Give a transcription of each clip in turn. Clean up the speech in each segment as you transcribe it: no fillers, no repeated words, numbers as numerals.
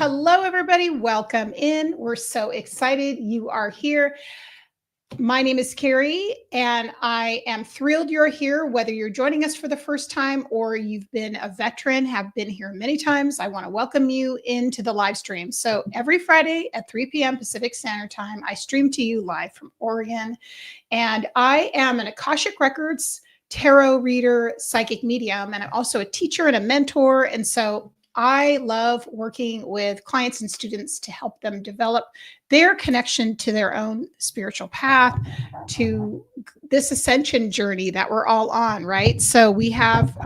Hello, everybody. Welcome in. We're so excited you are here. My name is Carey, and I am thrilled you're here, whether you're joining us for the first time or you've been a veteran, have been here many times. I want to welcome you into the live stream. So every Friday at 3 p.m. Pacific Standard Time, I stream to you live from Oregon, and I am an Akashic Records tarot reader, psychic medium, and I'm also a teacher and a mentor. And so I love working with clients and students to help them develop their connection to their own spiritual path, to this ascension journey that we're all on, right? So we have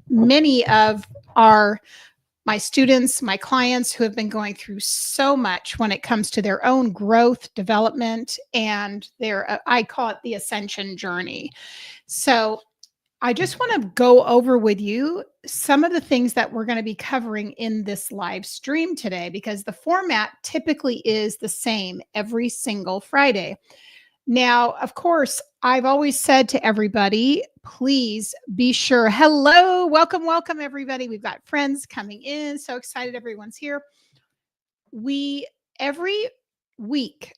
many of my students, my clients who have been going through so much when it comes to their own growth, development, and their, I call it the ascension journey. So I just want to go over with you some of the things that we're going to be covering in this live stream today, because the format typically is the same every single Friday. Now, of course, I've always said to everybody, please be sure. Hello, welcome, everybody. We've got friends coming in. So excited everyone's here. Every week,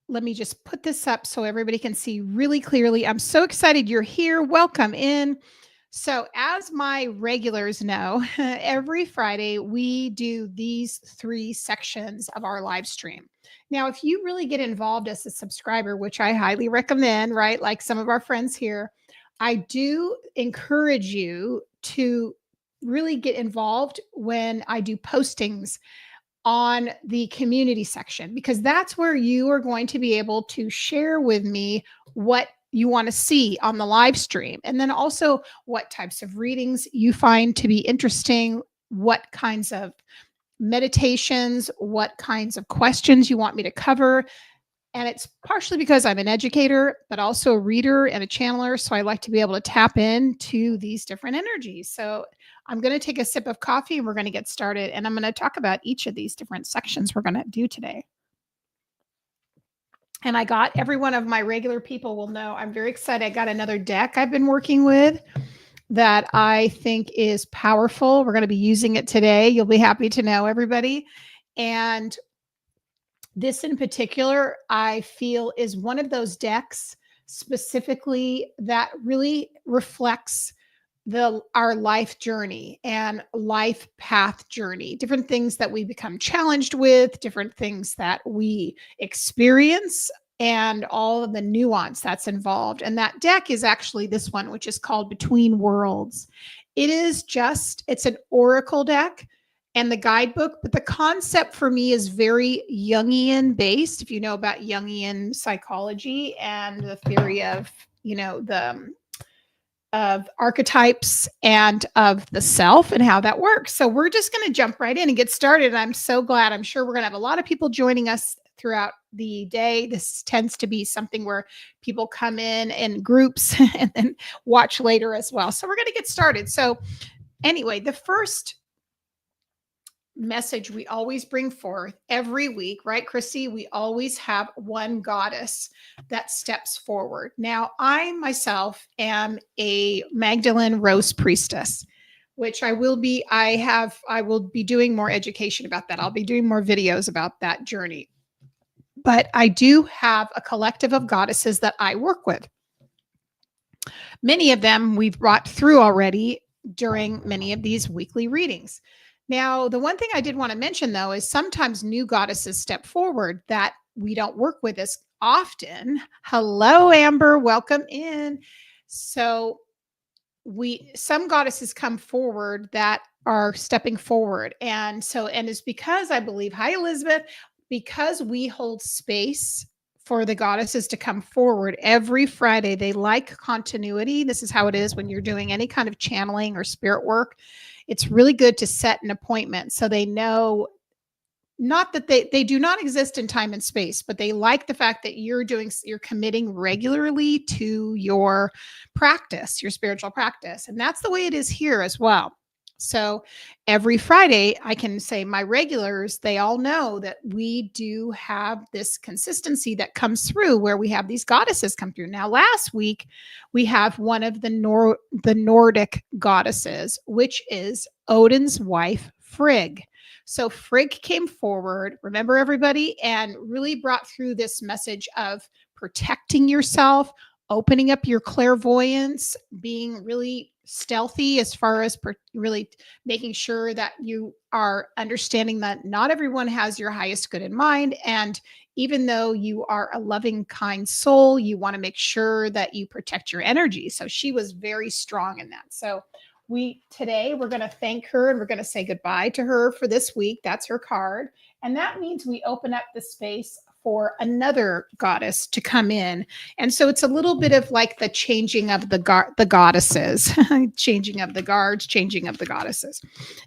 let me just put this up so everybody can see really clearly. I'm so excited you're here. Welcome in. So as my regulars know, every Friday we do these 3 sections of our live stream. Now, if you really get involved as a subscriber, which I highly recommend, right? Like some of our friends here, I do encourage you to really get involved when I do postings on the community section, because that's where you are going to be able to share with me what you want to see on the live stream. And then also what types of readings you find to be interesting, what kinds of meditations, what kinds of questions you want me to cover. And it's partially because I'm an educator, but also a reader and a channeler. So I like to be able to tap into these different energies. So I'm going to take a sip of coffee and we're going to get started. And I'm going to talk about each of these different sections we're going to do today. And I got every one of my regular people will know I'm very excited. I got another deck I've been working with that I think is powerful. We're going to be using it today. You'll be happy to know, everybody. And this in particular, I feel is one of those decks specifically that really reflects our life journey and life path journey, different things that we become challenged with, different things that we experience, and all of the nuance that's involved. And that deck is actually this one, which is called Between Worlds. It's an oracle deck and the guidebook, but the concept for me is very Jungian based. If you know about Jungian psychology and the theory of, of archetypes and of the self and how that works. So we're just going to jump right in and get started. And I'm so glad. I'm sure we're going to have a lot of people joining us throughout the day. This tends to be something where people come in groups and then watch later as well. So we're going to get started. So anyway, the first message we always bring forth every week, right, Chrissy? We always have one goddess that steps forward. Now, I myself am a Magdalene Rose priestess, which I will be doing more education about that. I'll be doing more videos about that journey. But I do have a collective of goddesses that I work with. Many of them we've brought through already during many of these weekly readings. Now, the one thing I did want to mention, though, is sometimes new goddesses step forward that we don't work with as often. Hello, Amber. Welcome in. So some goddesses come forward that are stepping forward. And it's because I believe, hi, Elizabeth, because we hold space for the goddesses to come forward every Friday. They like continuity. This is how it is when you're doing any kind of channeling or spirit work. It's really good to set an appointment so they know, not that they do not exist in time and space, but they like the fact that you're committing regularly to your practice, your spiritual practice. And that's the way it is here as well. So every Friday, I can say my regulars, they all know that we do have this consistency that comes through where we have these goddesses come through. Now, last week, we have one of the Nordic goddesses, which is Odin's wife, Frigg. So Frigg came forward, remember everybody, and really brought through this message of protecting yourself, opening up your clairvoyance, being really stealthy as far as really making sure that you are understanding that not everyone has your highest good in mind. And even though you are a loving, kind soul, you want to make sure that you protect your energy. So she was very strong in that. So today we're going to thank her and we're going to say goodbye to her for this week. That's her card. And that means we open up the space for another goddess to come in. And so it's a little bit of like the changing of the goddesses, changing of the guards, changing of the goddesses.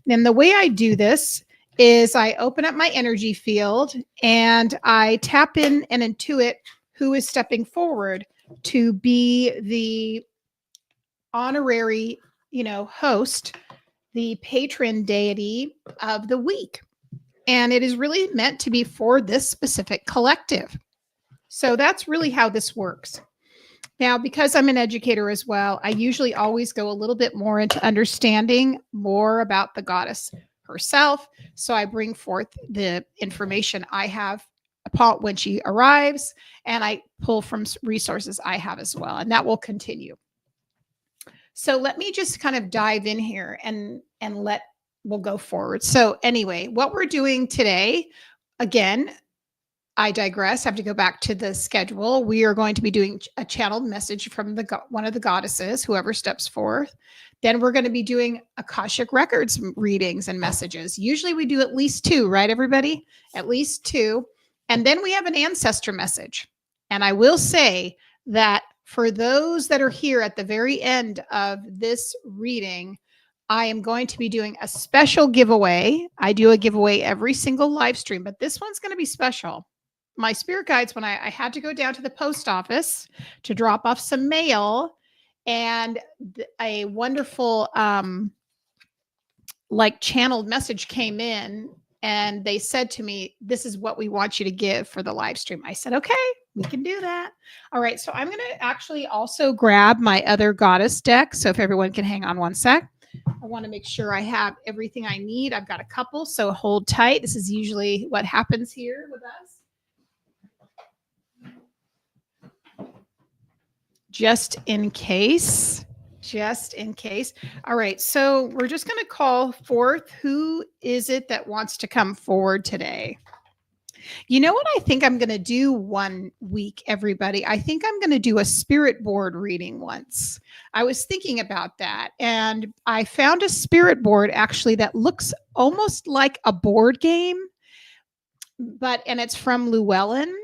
And the way I do this is I open up my energy field and I tap in and intuit who is stepping forward to be the honorary, host, the patron deity of the week. And it is really meant to be for this specific collective. So that's really how this works. Now, because I'm an educator as well, I usually always go a little bit more into understanding more about the goddess herself. So I bring forth the information I have upon when she arrives, and I pull from resources I have as well. And that will continue. So let me just kind of dive in here and we'll go forward. So anyway, what we're doing today, again, I digress. I have to go back to the schedule. We are going to be doing a channeled message from one of the goddesses, whoever steps forth. Then we're going to be doing Akashic Records readings and messages. Usually we do at least 2, right, everybody? At least 2. And then we have an ancestor message. And I will say that for those that are here at the very end of this reading, I am going to be doing a special giveaway. I do a giveaway every single live stream, but this one's going to be special. My spirit guides, when I had to go down to the post office to drop off some mail, and a wonderful channeled message came in, and they said to me, this is what we want you to give for the live stream. I said, okay, we can do that. All right. So I'm going to actually also grab my other goddess deck. So if everyone can hang on one sec. I want to make sure I have everything I need. I've got a couple, so hold tight. This is usually what happens here with us. Just in case. All right, so we're just going to call forth who is it that wants to come forward today. You know what I think I'm going to do one week, everybody? I think I'm going to do a spirit board reading once. I was thinking about that, and I found a spirit board actually that looks almost like a board game, and it's from Llewellyn.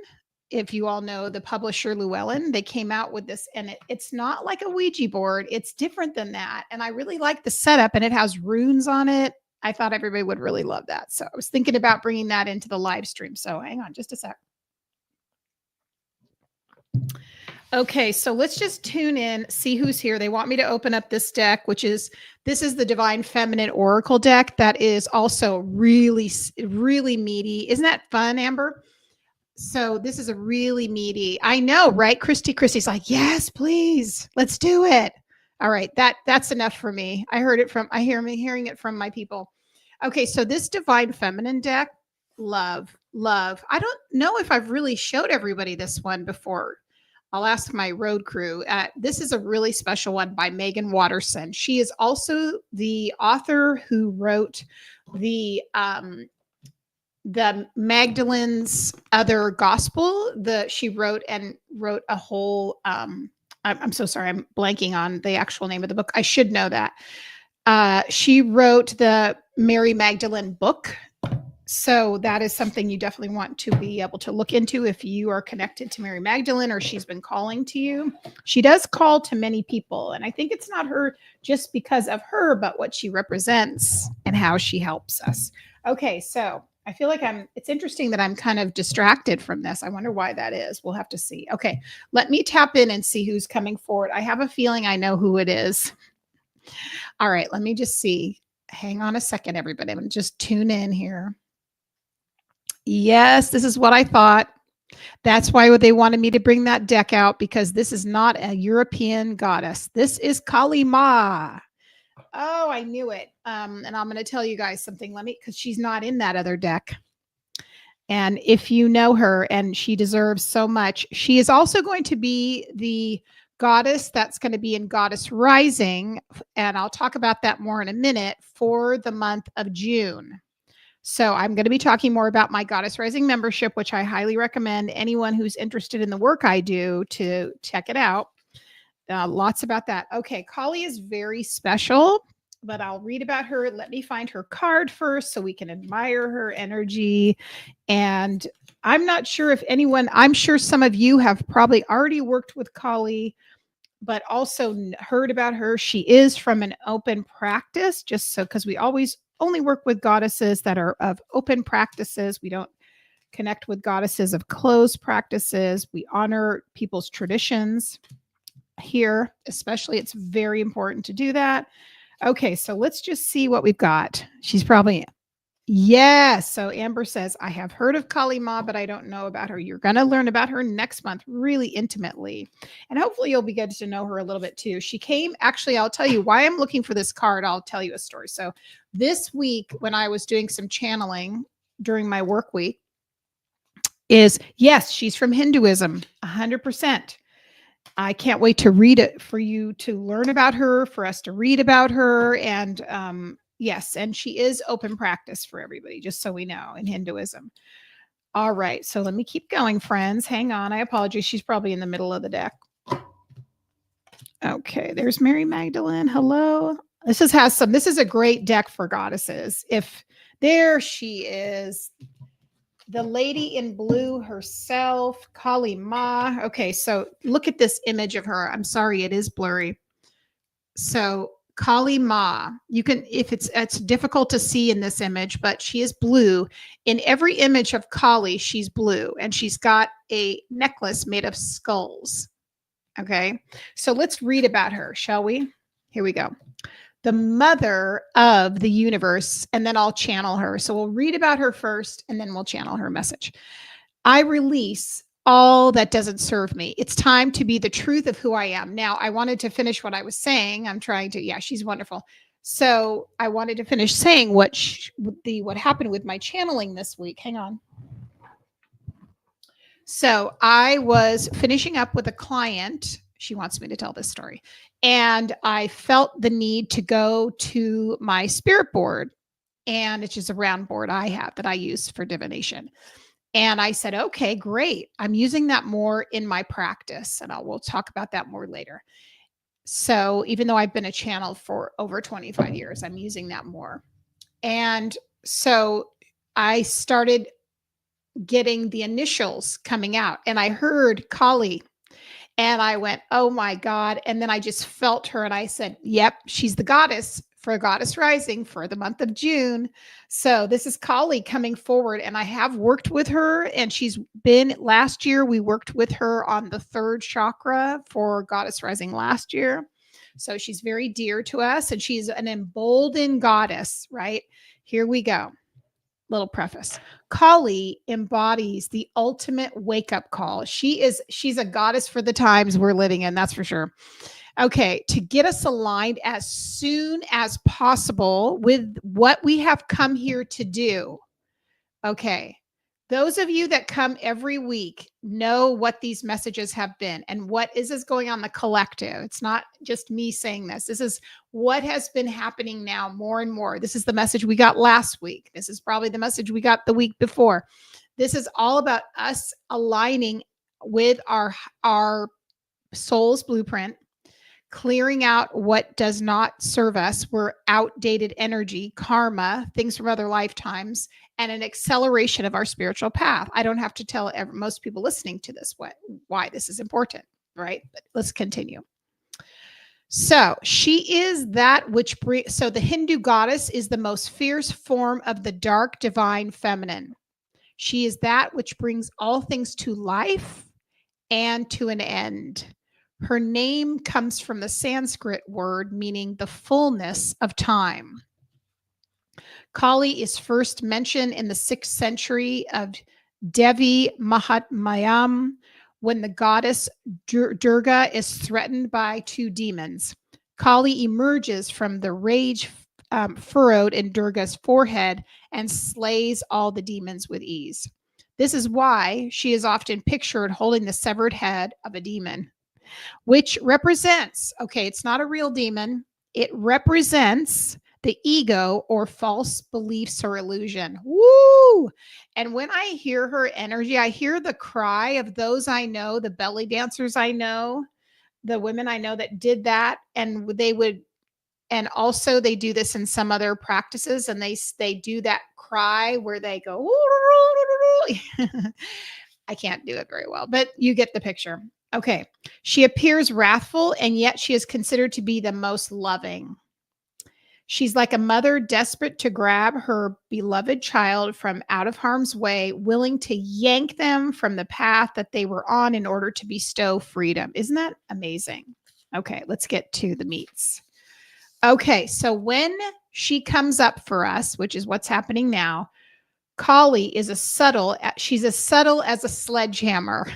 If you all know the publisher Llewellyn, they came out with this, and it's not like a Ouija board. It's different than that, and I really like the setup, and it has runes on it. I thought everybody would really love that. So I was thinking about bringing that into the live stream. So hang on just a sec. Okay, so let's just tune in, see who's here. They want me to open up this deck, this is the Divine Feminine Oracle deck. That is also really, really meaty. Isn't that fun, Amber? So this is a really meaty, I know, right? Christy's like, yes, please, let's do it. All right, that's enough for me. Hearing it from my people. Okay, so this Divine Feminine deck, love. I don't know if I've really showed everybody this one before. I'll ask my road crew. This is a really special one by Megan Watterson. She is also the author who wrote the Magdalene's Other Gospel. She wrote a whole. I'm so sorry. I'm blanking on the actual name of the book. I should know that. She wrote the Mary Magdalene book. So that is something you definitely want to be able to look into if you are connected to Mary Magdalene or she's been calling to you. She does call to many people. And I think it's not her just because of her, but what she represents and how she helps us. Okay, so I feel like it's interesting that I'm kind of distracted from this. I wonder why that is. We'll have to see. Okay, let me tap in and see who's coming forward. I have a feeling I know who it is. All right, let me just see. Hang on a second, everybody. I'm going to just tune in here. Yes, this is what I thought. That's why they wanted me to bring that deck out, because this is not a European goddess. This is Kali Ma. Oh, I knew it. And I'm going to tell you guys something. Because she's not in that other deck. And if you know her, and she deserves so much, she is also going to be the goddess that's going to be in Goddess Rising. And I'll talk about that more in a minute for the month of June. So I'm going to be talking more about my Goddess Rising membership, which I highly recommend anyone who's interested in the work I do to check it out. Lots about that. Okay, Kali is very special, but I'll read about her. Let me find her card first so we can admire her energy. And I'm not sure if anyone, I'm sure some of you have probably already worked with Kali, but also heard about her. She is from an open practice, just so because we always only work with goddesses that are of open practices. We don't connect with goddesses of closed practices. We honor people's traditions here, especially. It's very important to do that. Okay, so let's just see what we've got. She's probably, yes. So Amber says, I have heard of Kali Ma, but I don't know about her. You're going to learn about her next month really intimately. And hopefully you'll be getting to know her a little bit too. She came, actually, I'll tell you why I'm looking for this card. I'll tell you a story. So this week, when I was doing some channeling during my work week, is yes, she's from Hinduism, 100%. I can't wait to read it for you to learn about her, for us to read about her. And yes, and she is open practice for everybody, just so we know, in Hinduism. All right, so let me keep going, friends. Hang on. I apologize. She's probably in the middle of the deck. Okay, there's Mary Magdalene. Hello. This is a great deck for goddesses. If there she is, the lady in blue herself, Kali Ma. Okay, so look at this image of her. I'm sorry, it is blurry. So Kali Ma, you can, if it's difficult to see in this image, but she is blue. In every image of Kali, she's blue, and she's got a necklace made of skulls. Okay, so let's read about her, shall we? Here we go. The mother of the universe, and then I'll channel her. So we'll read about her first, and then we'll channel her message. I release all that doesn't serve me. It's time to be the truth of who I am. Now, I wanted to finish what I was saying. I'm trying to, yeah, she's wonderful. So I wanted to finish saying what happened with my channeling this week. Hang on. So I was finishing up with a client. She wants me to tell this story. And I felt the need to go to my spirit board. And it's just a round board I have that I use for divination. And I said, okay, great. I'm using that more in my practice. And we'll talk about that more later. So even though I've been a channel for over 25 years, I'm using that more. And so I started getting the initials coming out, and I heard Kali, and I went, oh my God. And then I just felt her, and I said, yep, she's the goddess for Goddess Rising for the month of June. So this is Kali coming forward, and I have worked with her, and she's been, last year we worked with her on the third chakra for Goddess Rising last year. So she's very dear to us, and she's an emboldened goddess, right? Here we go. Little preface. Kali embodies the ultimate wake-up call. She's a goddess for the times we're living in, that's for sure. Okay, to get us aligned as soon as possible with what we have come here to do. Okay, those of you that come every week know what these messages have been and what is going on in the collective. It's not just me saying this. This is what has been happening now more and more. This is the message we got last week. This is probably the message we got the week before. This is all about us aligning with our soul's blueprint, clearing out what does not serve us. We're outdated energy, karma, things from other lifetimes, and an acceleration of our spiritual path. I don't have to tell most people listening to this why this is important, right? But let's continue. So she is that which so the Hindu goddess is the most fierce form of the dark divine feminine. She is that which brings all things to life and to an end. Her name comes from the Sanskrit word meaning the fullness of time. Kali is first mentioned in the 6th century of Devi Mahatmayam when the goddess Durga is threatened by 2 demons, Kali emerges from the rage furrowed in Durga's forehead and slays all the demons with ease. This is why she is often pictured holding the severed head of a demon, which represents, okay, it's not a real demon, it represents the ego or false beliefs or illusion. Woo! And when I hear her energy, I hear the cry of those I know, the belly dancers I know, the women I know that did that, and they would, and also they do this in some other practices, and they do that cry where they go I can't do it very well, but you get the picture. Okay. She appears wrathful, and yet she is considered to be the most loving. She's like a mother desperate to grab her beloved child from out of harm's way, willing to yank them from the path that they were on in order to bestow freedom. Isn't that amazing? Okay, let's get to the meats. Okay, so when she comes up for us, which is what's happening now, Kali is she's as subtle as a sledgehammer.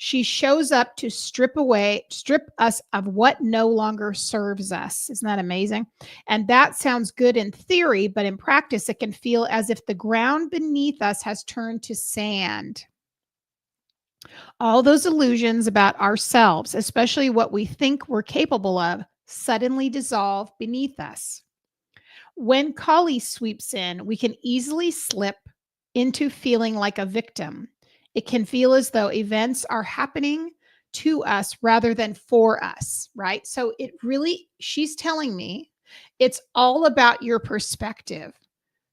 She shows up to strip us of what no longer serves us. Isn't that amazing? And that sounds good in theory, but in practice, it can feel as if the ground beneath us has turned to sand. All those illusions about ourselves, especially what we think we're capable of, suddenly dissolve beneath us. When Kali sweeps in, we can easily slip into feeling like a victim. It can feel as though events are happening to us rather than for us, right? So she's telling me it's all about your perspective.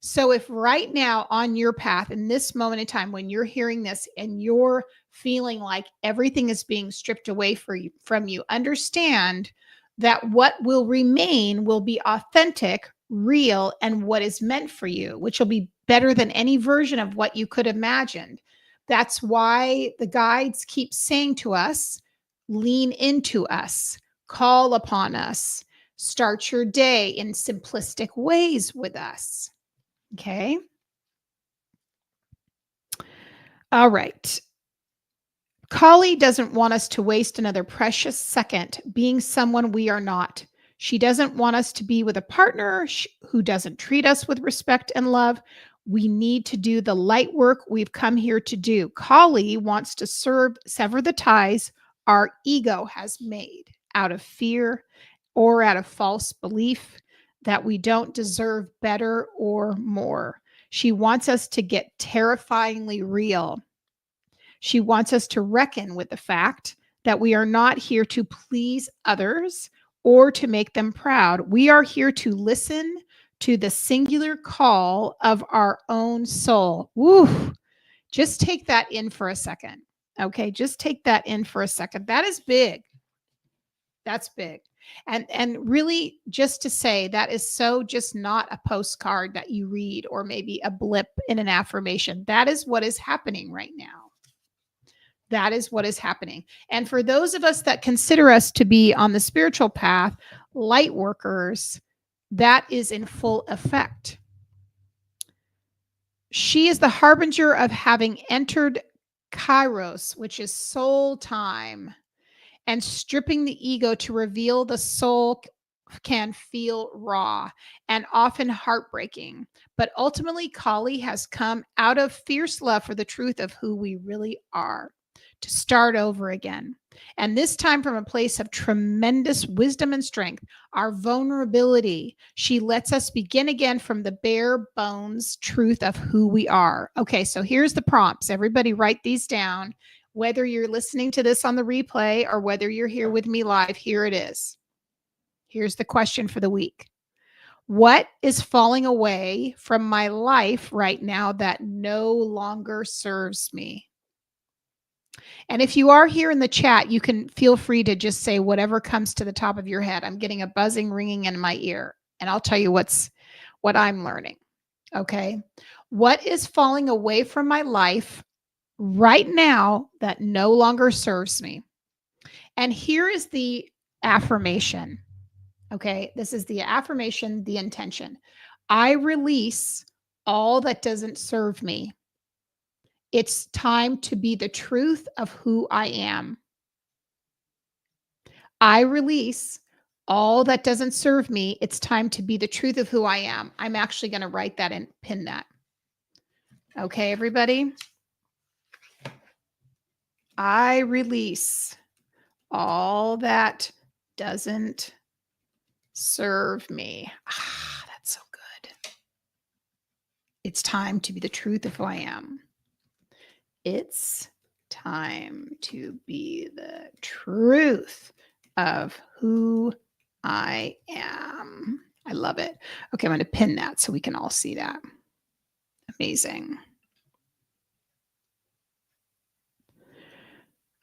So if right now on your path, in this moment in time, when you're hearing this and you're feeling like everything is being stripped away from you, understand that what will remain will be authentic, real, and what is meant for you, which will be better than any version of what you could have imagined. That's why the guides keep saying to us, lean into us, call upon us, start your day in simplistic ways with us. Okay. All right. Kali doesn't want us to waste another precious second being someone we are not. She doesn't want us to be with a partner who doesn't treat us with respect and love. We need to do the light work we've come here to do. Kali wants to sever the ties our ego has made out of fear or out of false belief that we don't deserve better or more. She wants us to get terrifyingly real. She wants us to reckon with the fact that we are not here to please others or to make them proud. We are here to listen to the singular call of our own soul. Woo! Just take that in for a second. Okay, just take that in for a second. That is big. That's big. And really, just to say, that is so just not a postcard that you read or maybe a blip in an affirmation. That is what is happening right now. That is what is happening. And for those of us that consider us to be on the spiritual path, light workers, that is in full effect. She is the harbinger of having entered Kairos, which is soul time, and stripping the ego to reveal the soul can feel raw and often heartbreaking. But ultimately, Kali has come out of fierce love for the truth of who we really are, to start over again. And this time from a place of tremendous wisdom and strength, our vulnerability. She lets us begin again from the bare bones truth of who we are. Okay, so here's the prompts. Everybody write these down. Whether you're listening to this on the replay or whether you're here with me live, here it is. Here's the question for the week. What is falling away from my life right now that no longer serves me? And if you are here in the chat, you can feel free to just say whatever comes to the top of your head. I'm getting a buzzing ringing in my ear, and I'll tell you what I'm learning. Okay. What is falling away from my life right now that no longer serves me? And here is the affirmation. Okay. This is the affirmation, the intention. I release all that doesn't serve me. It's time to be the truth of who I am. I release All that doesn't serve me, it's time to be the truth of who I am. I'm actually going to write that and pin that. Okay, everybody. I release all that doesn't serve me. Ah, that's so good. It's time to be the truth of who I am. It's time to be the truth of who I am. I love it. Okay, I'm going to pin that so we can all see that. Amazing.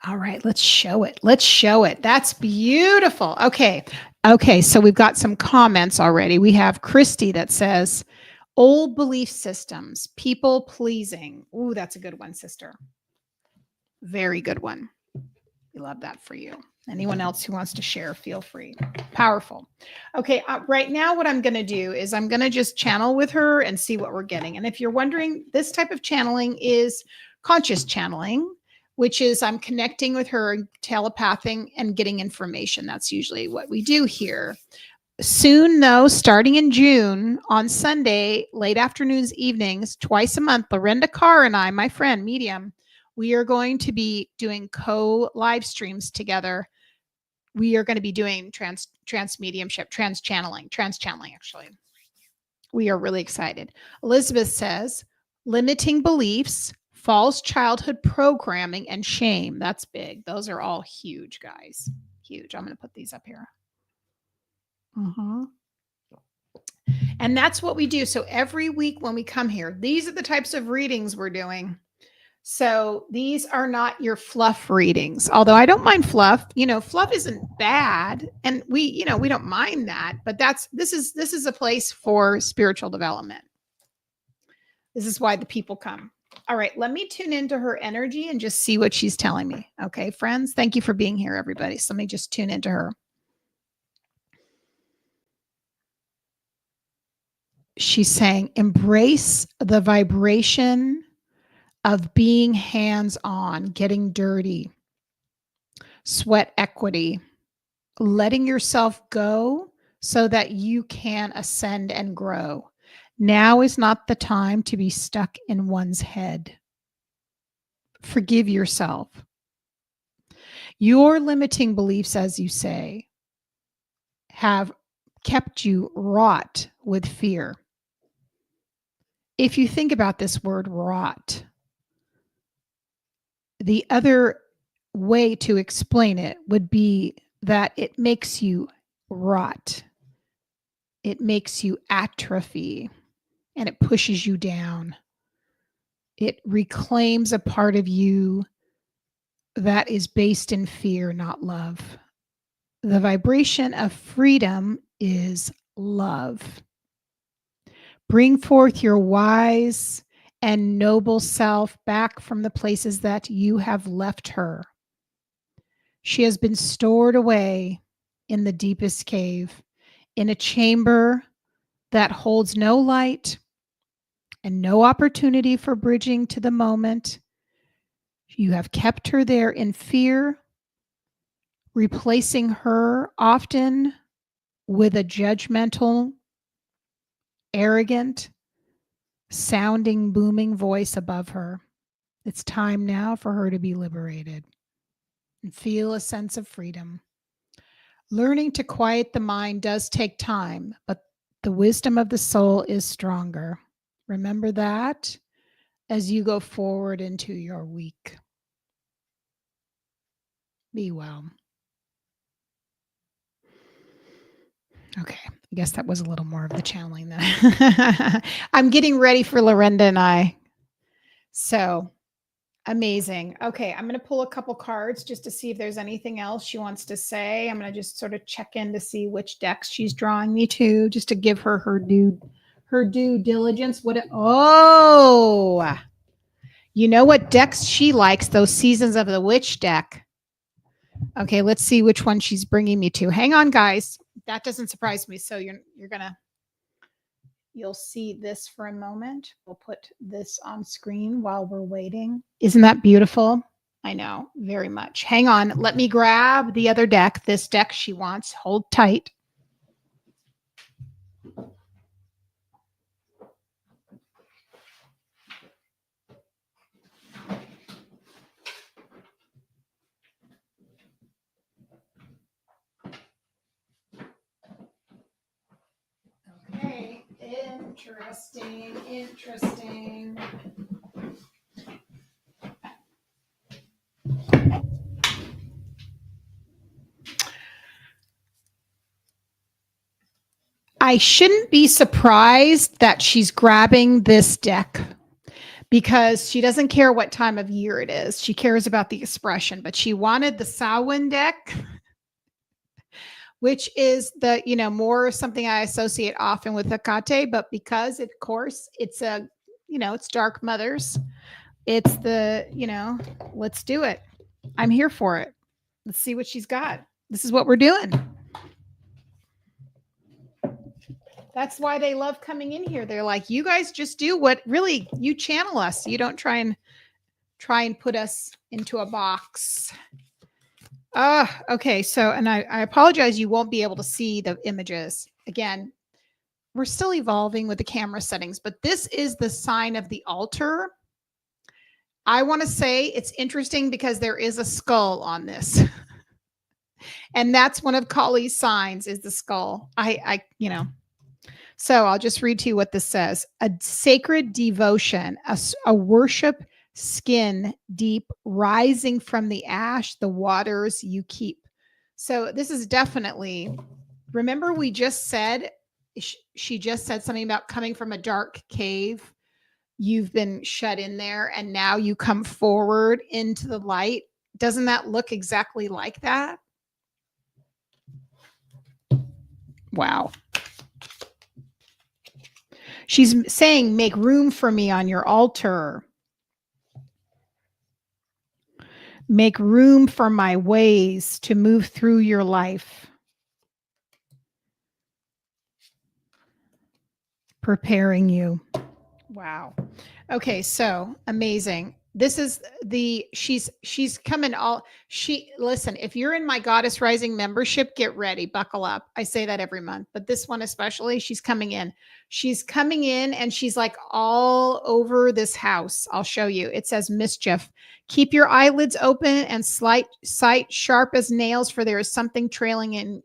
All right, let's show it. Let's show it. That's beautiful. Okay. Okay, so we've got some comments already. We have Christy that says, old belief systems, people pleasing. Ooh, that's a good one, sister. Very good one. We love that for you. Anyone else who wants to share, feel free. Powerful. Okay, right now what I'm going to do is I'm going to just channel with her and see what we're getting. And if you're wondering, this type of channeling is conscious channeling, which is I'm connecting with her, telepathing, and getting information. That's usually what we do here. Soon, though, starting in June, on Sunday, late afternoons, evenings, twice a month, Lorinda Carr and I, my friend, medium, we are going to be doing co-live streams together. We are going to be doing trans mediumship, trans channeling, actually. We are really excited. Elizabeth says, limiting beliefs, false childhood programming, and shame. That's big. Those are all huge, guys. Huge. I'm going to put these up here. And that's what we do. So every week when we come here, these are the types of readings we're doing. So these are not your fluff readings, although I don't mind fluff. Fluff isn't bad, and we don't mind that. But this is a place for spiritual development. This is why the people come. All right, let me tune into her energy and just see what she's telling me. Okay, friends, thank you for being here, everybody. So let me just tune into her. She's saying, embrace the vibration of being hands-on, getting dirty, sweat equity, letting yourself go so that you can ascend and grow. Now is not the time to be stuck in one's head. Forgive yourself. Your limiting beliefs, as you say, have kept you wrought with fear. If you think about this word wrought, the other way to explain it would be that it makes you rot. It makes you atrophy, and it pushes you down. It reclaims a part of you that is based in fear, not love. The vibration of freedom is love. Bring forth your wise and noble self back from the places that you have left her. She has been stored away in the deepest cave, in a chamber that holds no light and no opportunity for bridging to the moment. You have kept her there in fear, replacing her often with a judgmental, arrogant, sounding, booming voice above her. It's time now for her to be liberated and feel a sense of freedom. Learning to quiet the mind does take time, but the wisdom of the soul is stronger. Remember that as you go forward into your week. Be well. Okay, I guess that was a little more of the channeling than I'm getting ready for Lorinda and I. So amazing. Okay, I'm going to pull a couple cards just to see if there's anything else she wants to say. I'm going to just sort of check in to see which decks she's drawing me to, just to give her her due diligence. You know what decks she likes? Those Seasons of the Witch deck. Okay, let's see which one she's bringing me to. Hang on, guys. That doesn't surprise me. So you'll see this for a moment. We'll put this on screen while we're waiting. Isn't that beautiful? I know, very much. Hang on. Let me grab the other deck. This deck she wants. Hold tight. Okay. Interesting. Interesting. I shouldn't be surprised that she's grabbing this deck because she doesn't care what time of year it is. She cares about the expression, but she wanted the Samhain deck, which is the, more something I associate often with Hecate, but because of course it's it's Dark Mothers. It's the, let's do it. I'm here for it. Let's see what she's got. This is what we're doing. That's why they love coming in here. They're like, you guys just do what really you channel us. You don't try and put us into a box. Okay. So, and I apologize. You won't be able to see the images. Again, we're still evolving with the camera settings, but this is the sign of the altar. I want to say it's interesting because there is a skull on this. And that's one of Kali's signs is the skull. So I'll just read to you what this says. A sacred devotion, a worship skin deep, rising from the ash, the waters you keep. So this is definitely, remember we just said, she just said something about coming from a dark cave. You've been shut in there and now you come forward into the light. Doesn't that look exactly like that? Wow. She's saying, make room for me on your altar. Make room for my ways to move through your life. Preparing you. Wow. Okay, so amazing. This is she's coming listen, if you're in my Goddess Rising membership, get ready, buckle up. I say that every month, but this one especially, she's coming in. She's coming in and she's like all over this house. I'll show you. It says mischief. Keep your eyelids open and sight sharp as nails, for there is something trailing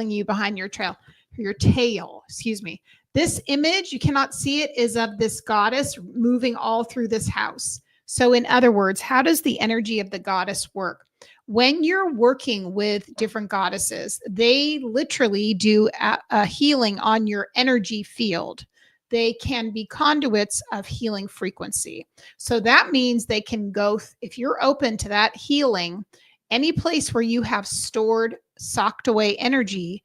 you behind your tail, excuse me. This image, you cannot see it, is of this goddess moving all through this house. So in other words, how does the energy of the goddess work? When you're working with different goddesses, they literally do a healing on your energy field. They can be conduits of healing frequency. So that means they can go, if you're open to that healing, any place where you have stored, socked away energy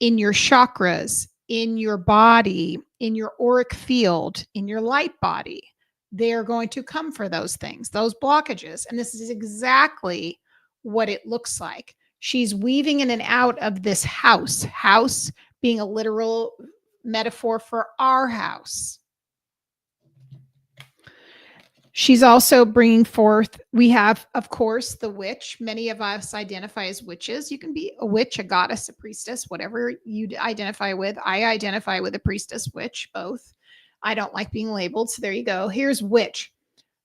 in your chakras, in your body, in your auric field, in your light body, they're going to come for those things, those blockages. And this is exactly what it looks like. She's weaving in and out of this house being a literal metaphor for our house. She's also bringing forth, we have, of course, the witch. Many of us identify as witches. You can be a witch, a goddess, a priestess, whatever you identify with. I identify with a priestess, witch, both. I don't like being labeled. So there you go. Here's witch.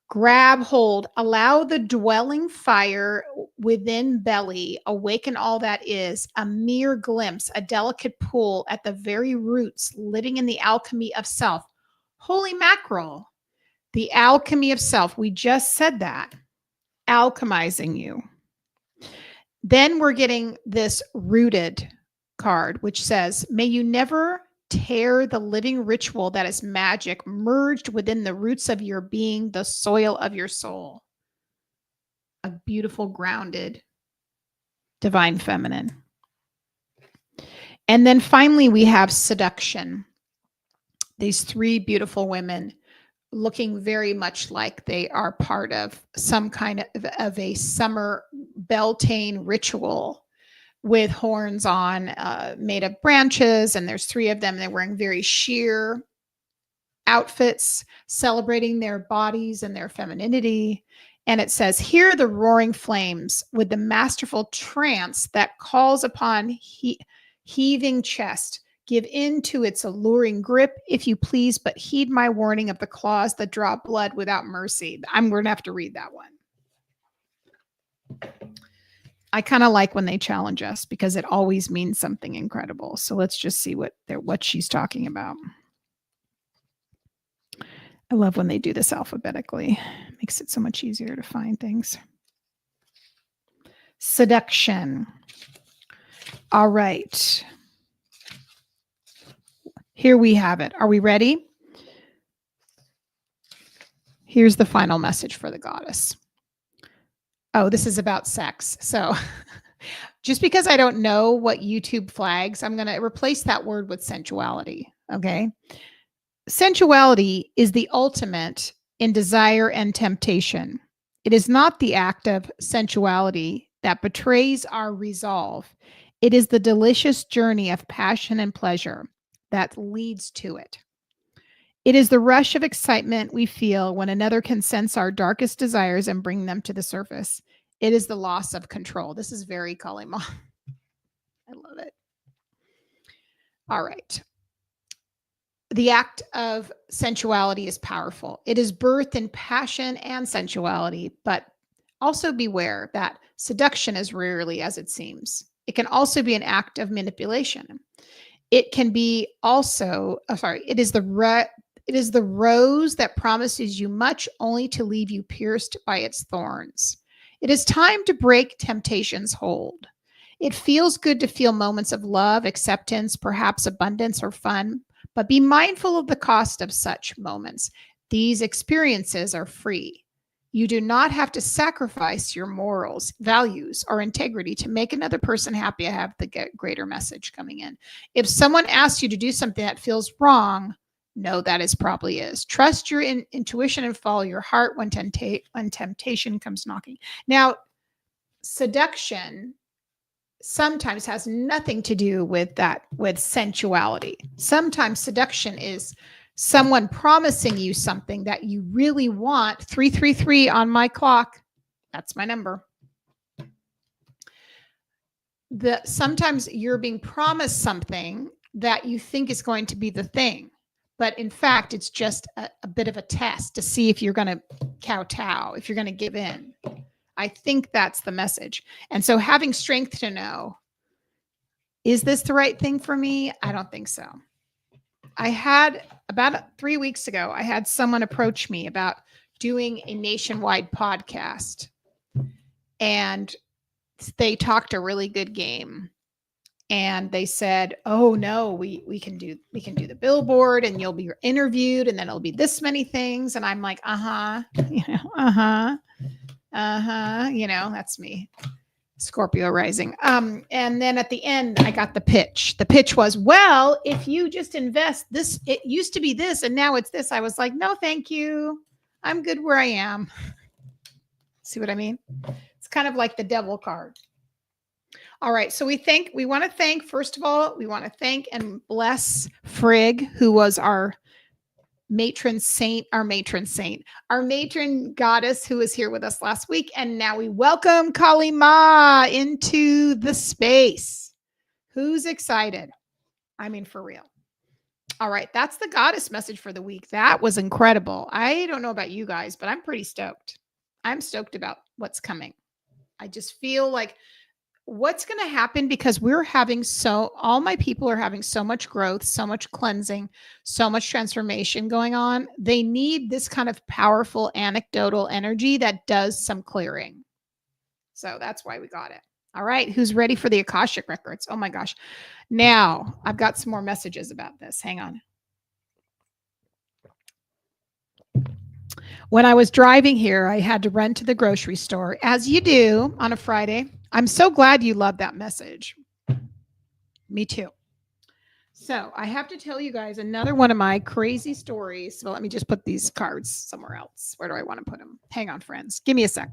Grab hold, allow the dwelling fire within belly, awaken all that is, a mere glimpse, a delicate pull at the very roots, living in the alchemy of self. Holy mackerel. The alchemy of self. We just said that. Alchemizing you. Then we're getting this rooted card, which says, may you never tear the living ritual that is magic merged within the roots of your being, the soil of your soul. A beautiful, grounded, divine feminine. And then finally, we have seduction. These three beautiful women looking very much like they are part of some kind of a summer Beltane ritual with horns on, made of branches. And there's three of them. They're wearing very sheer outfits, celebrating their bodies and their femininity. And it says, hear the roaring flames with the masterful trance that calls upon heaving chest. Give in to its alluring grip, if you please, but heed my warning of the claws that draw blood without mercy. I'm going to have to read that one. I kind of like when they challenge us because it always means something incredible. So let's just see what she's talking about. I love when they do this alphabetically. It makes it so much easier to find things. Seduction. All right. Here we have it. Are we ready? Here's the final message for the goddess. Oh, this is about sex. So just because I don't know what YouTube flags, I'm going to replace that word with sensuality. Okay. Sensuality is the ultimate in desire and temptation. It is not the act of sensuality that betrays our resolve. It is the delicious journey of passion and pleasure that leads to it. It is the rush of excitement we feel when another can sense our darkest desires and bring them to the surface. It is the loss of control. This is very Kalima. I love it. All right. The act of sensuality is powerful. It is birthed in passion and sensuality, but also beware that seduction is rarely as it seems. It can also be an act of manipulation. It can be also, it is the rose that promises you much only to leave you pierced by its thorns. It is time to break temptation's hold. It feels good to feel moments of love, acceptance, perhaps abundance or fun, but be mindful of the cost of such moments. These experiences are free. You do not have to sacrifice your morals, values, or integrity to make another person happy. I have the greater message coming in. If someone asks you to do something that feels wrong, no, that is probably is. Trust your intuition and follow your heart when temptation comes knocking. Now, seduction sometimes has nothing to do with sensuality. Sometimes seduction is someone promising you something that you really want. 333 on my clock. That's my number. Sometimes you're being promised something that you think is going to be the thing. But in fact, it's just a bit of a test to see if you're going to kowtow, if you're going to give in. I think that's the message. And so having strength to know, is this the right thing for me? I don't think so. I had about 3 weeks ago, I had someone approach me about doing a nationwide podcast. And they talked a really good game. And they said, oh no, we can do the billboard and you'll be interviewed and then it'll be this many things. And I'm like, that's me. Scorpio rising. And then at the end, I got the pitch. The pitch was, well, if you just invest this, it used to be this and now it's this. I was like, no, thank you. I'm good where I am. See what I mean? It's kind of like the devil card. All right. So we want to thank, first of all, we want to thank and bless Frigg, who was our matron goddess who was here with us last week. And now we welcome Kali Ma into the space. Who's excited? I mean, for real. All right. That's the goddess message for the week. That was incredible. I don't know about you guys, but I'm pretty stoked. I'm stoked about what's coming. I just feel like what's going to happen, because all my people are having so much growth, so much cleansing, so much transformation going on. They need this kind of powerful anecdotal energy that does some clearing. So that's why we got it. All right. Who's ready for the Akashic Records? Oh my gosh. Now I've got some more messages about this. Hang on. When I was driving here, I had to run to the grocery store, as you do on a Friday. I'm so glad you love that message. Me too. So I have to tell you guys another one of my crazy stories. So let me just put these cards somewhere else. Where do I want to put them? Hang on, friends. Give me a sec.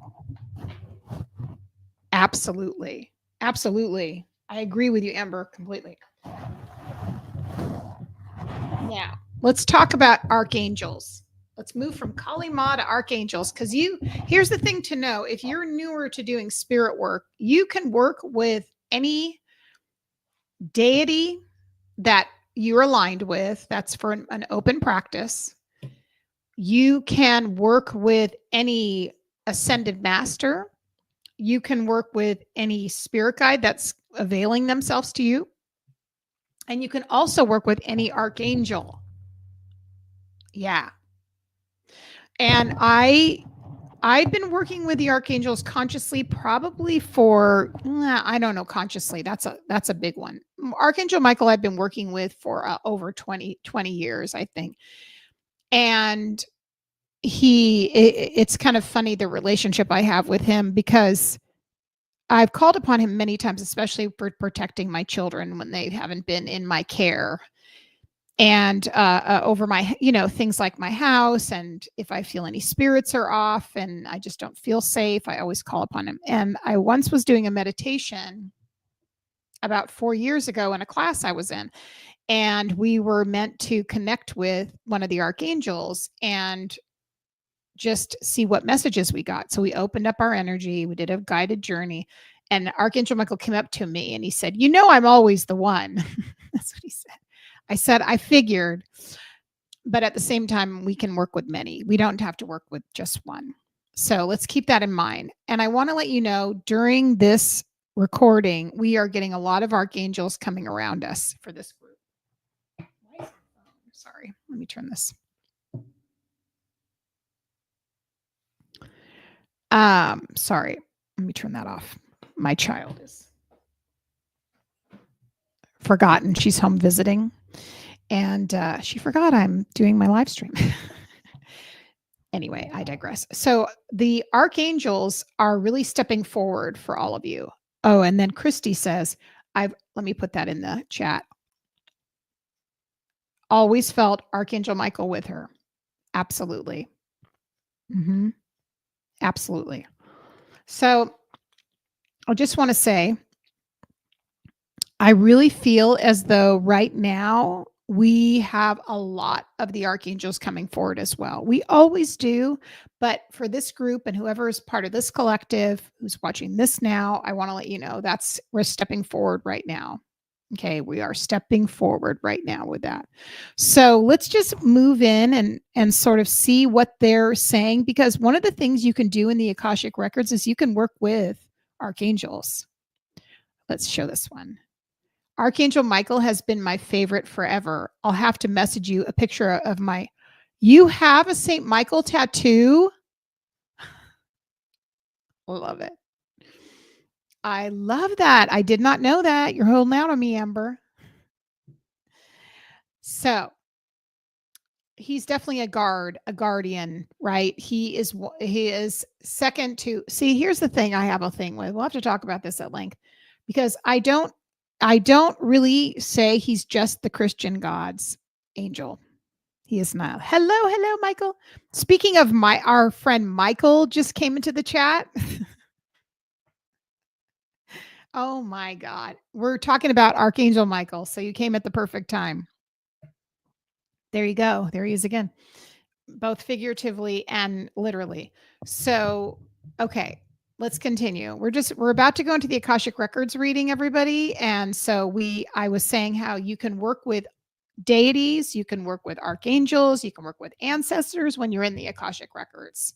Absolutely. Absolutely. I agree with you, Amber, completely. Now, let's talk about archangels. Let's move from Kali Ma to archangels, because here's the thing to know. If you're newer to doing spirit work, you can work with any deity that you're aligned with. That's for an open practice. You can work with any ascended master. You can work with any spirit guide that's availing themselves to you. And you can also work with any archangel. Yeah. And I've been working with the archangels consciously probably for, I don't know, consciously. That's a big one. Archangel Michael I've been working with for over 20 years, I think. And it's kind of funny, the relationship I have with him, because I've called upon him many times, especially for protecting my children when they haven't been in my care, and over my, things like my house. And if I feel any spirits are off and I just don't feel safe, I always call upon him. And I once was doing a meditation about 4 years ago in a class I was in, and we were meant to connect with one of the archangels and just see what messages we got. So we opened up our energy, we did a guided journey, and Archangel Michael came up to me and he said, I'm always the one. That's what he said. I said, I figured, but at the same time, we can work with many. We don't have to work with just one. So let's keep that in mind. And I want to let you know, during this recording, we are getting a lot of archangels coming around us for this group. Sorry, let me turn this. Sorry, let me turn that off. My child is forgotten. She's home visiting, and she forgot I'm doing my live stream. Anyway, I digress. So the archangels are really stepping forward for all of you. Oh, and then Christy says, let me put that in the chat. Always felt Archangel Michael with her. Absolutely. Mm-hmm. Absolutely. So I just want to say, I really feel as though right now we have a lot of the archangels coming forward as well. We always do, but for this group and whoever is part of this collective who's watching this now, I want to let you know we're stepping forward right now. Okay, we are stepping forward right now with that. So let's just move in and sort of see what they're saying, because one of the things you can do in the Akashic Records is you can work with archangels. Let's show this one. Archangel Michael has been my favorite forever. I'll have to message you a picture of you have a St. Michael tattoo? Love it. I love that. I did not know that. You're holding out on me, Amber. So he's definitely a guardian, right? He is second to, see, here's the thing I have a thing with. We'll have to talk about this at length, because I don't really say he's just the Christian God's angel. He is not. Hello, Michael. Speaking of our friend Michael just came into the chat. Oh my God. We're talking about Archangel Michael. So you came at the perfect time. There you go. There he is again, both figuratively and literally. So, okay, let's continue. We're about to go into the Akashic Records reading, everybody. And so I was saying how you can work with deities, you can work with archangels, you can work with ancestors when you're in the Akashic Records.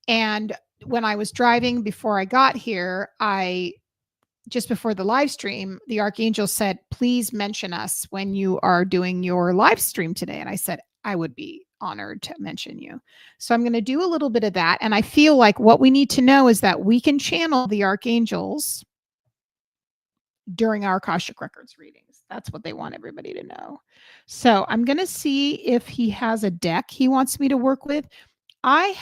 And when I was driving before I got here, just before the live stream, the archangel said, please mention us when you are doing your live stream today. And I said, I would be honored to mention you. So I'm going to do a little bit of that. And I feel like what we need to know is that we can channel the archangels during our Akashic Records readings. That's what they want everybody to know. So I'm going to see if he has a deck he wants me to work with. I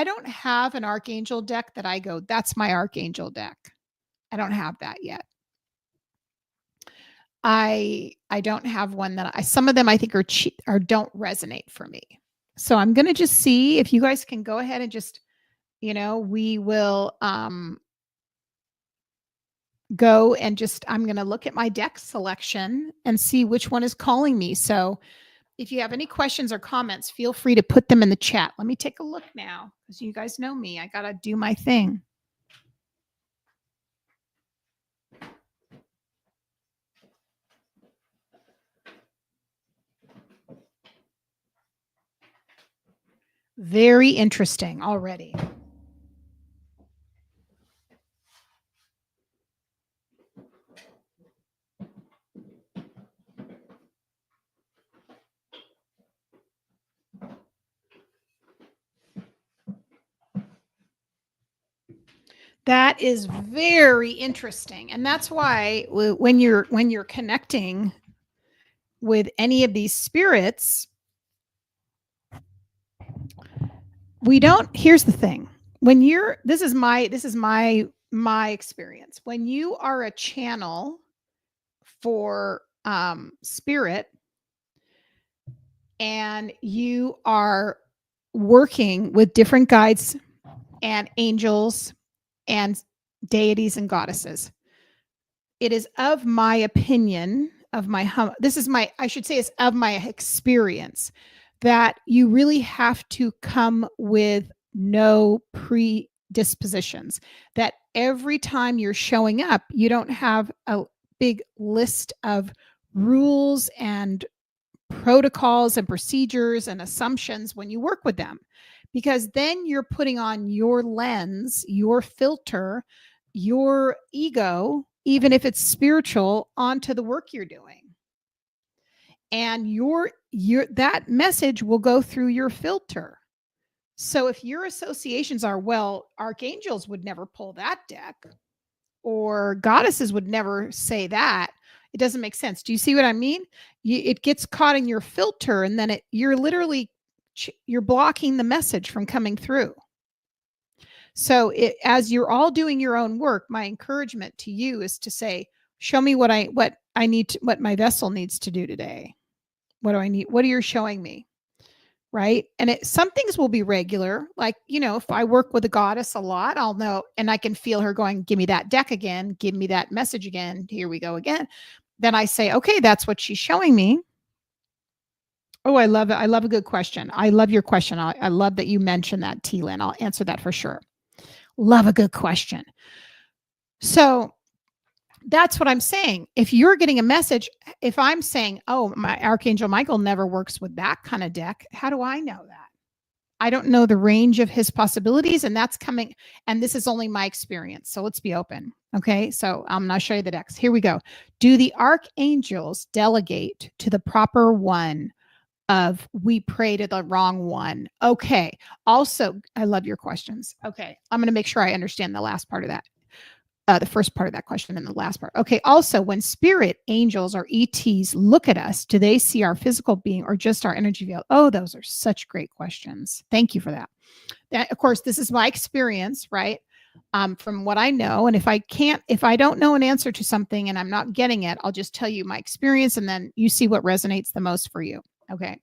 don't have an archangel deck that I go, that's my archangel deck. I don't have that yet. I don't have one that some of them I think are don't resonate for me. So I'm going to just see if you guys can go ahead and just, we will go and I'm going to look at my deck selection and see which one is calling me. So If you have any questions or comments, feel free to put them in the chat. Let me take a look now, because you guys know me. I got to do my thing. Very interesting already. That is very interesting. And that's why when you're connecting with any of these spirits, here's the thing. When you're this is my experience. When you are a channel for spirit and you are working with different guides and angels and deities and goddesses, it is of my opinion, of my this is my I should say it's of my experience, that you really have to come with no predispositions, that every time you're showing up, you don't have a big list of rules and protocols and procedures and assumptions when you work with them, because then you're putting on your lens, your filter, your ego, even if it's spiritual, onto the work you're doing, and your that message will go through your filter. So if your associations are, well, archangels would never pull that deck, or goddesses would never say that, it doesn't make sense. Do you see what I mean? It gets caught in your filter, and then you're literally you're blocking the message from coming through. So as you're all doing your own work, my encouragement to you is to say, show me what I need to, what my vessel needs to do today. What do I need? What are you showing me? Right. And some things will be regular. Like, if I work with a goddess a lot, I'll know, and I can feel her going, give me that deck again, give me that message again. Here we go again. Then I say, okay, that's what she's showing me. Oh, I love it. I love a good question. I love your question. I love that you mentioned that, T-Lyn. I'll answer that for sure. Love a good question. So that's what I'm saying. If you're getting a message, if I'm saying, oh, my Archangel Michael never works with that kind of deck, how do I know that? I don't know the range of his possibilities, and that's coming. And this is only my experience. So let's be open. Okay. So I'm going to show you the decks. Here we go. Do the archangels delegate to the proper one of we pray to the wrong one? Okay. Also, I love your questions. Okay. I'm going to make sure I understand the last part of that. The first part of that question and the last part. Okay. Also, when spirit, angels, or ETs look at us, do they see our physical being or just our energy field? Oh, those are such great questions. Thank you for that. Of course, this is my experience, right? From what I know. And if I don't know an answer to something and I'm not getting it, I'll just tell you my experience, and then you see what resonates the most for you. Okay.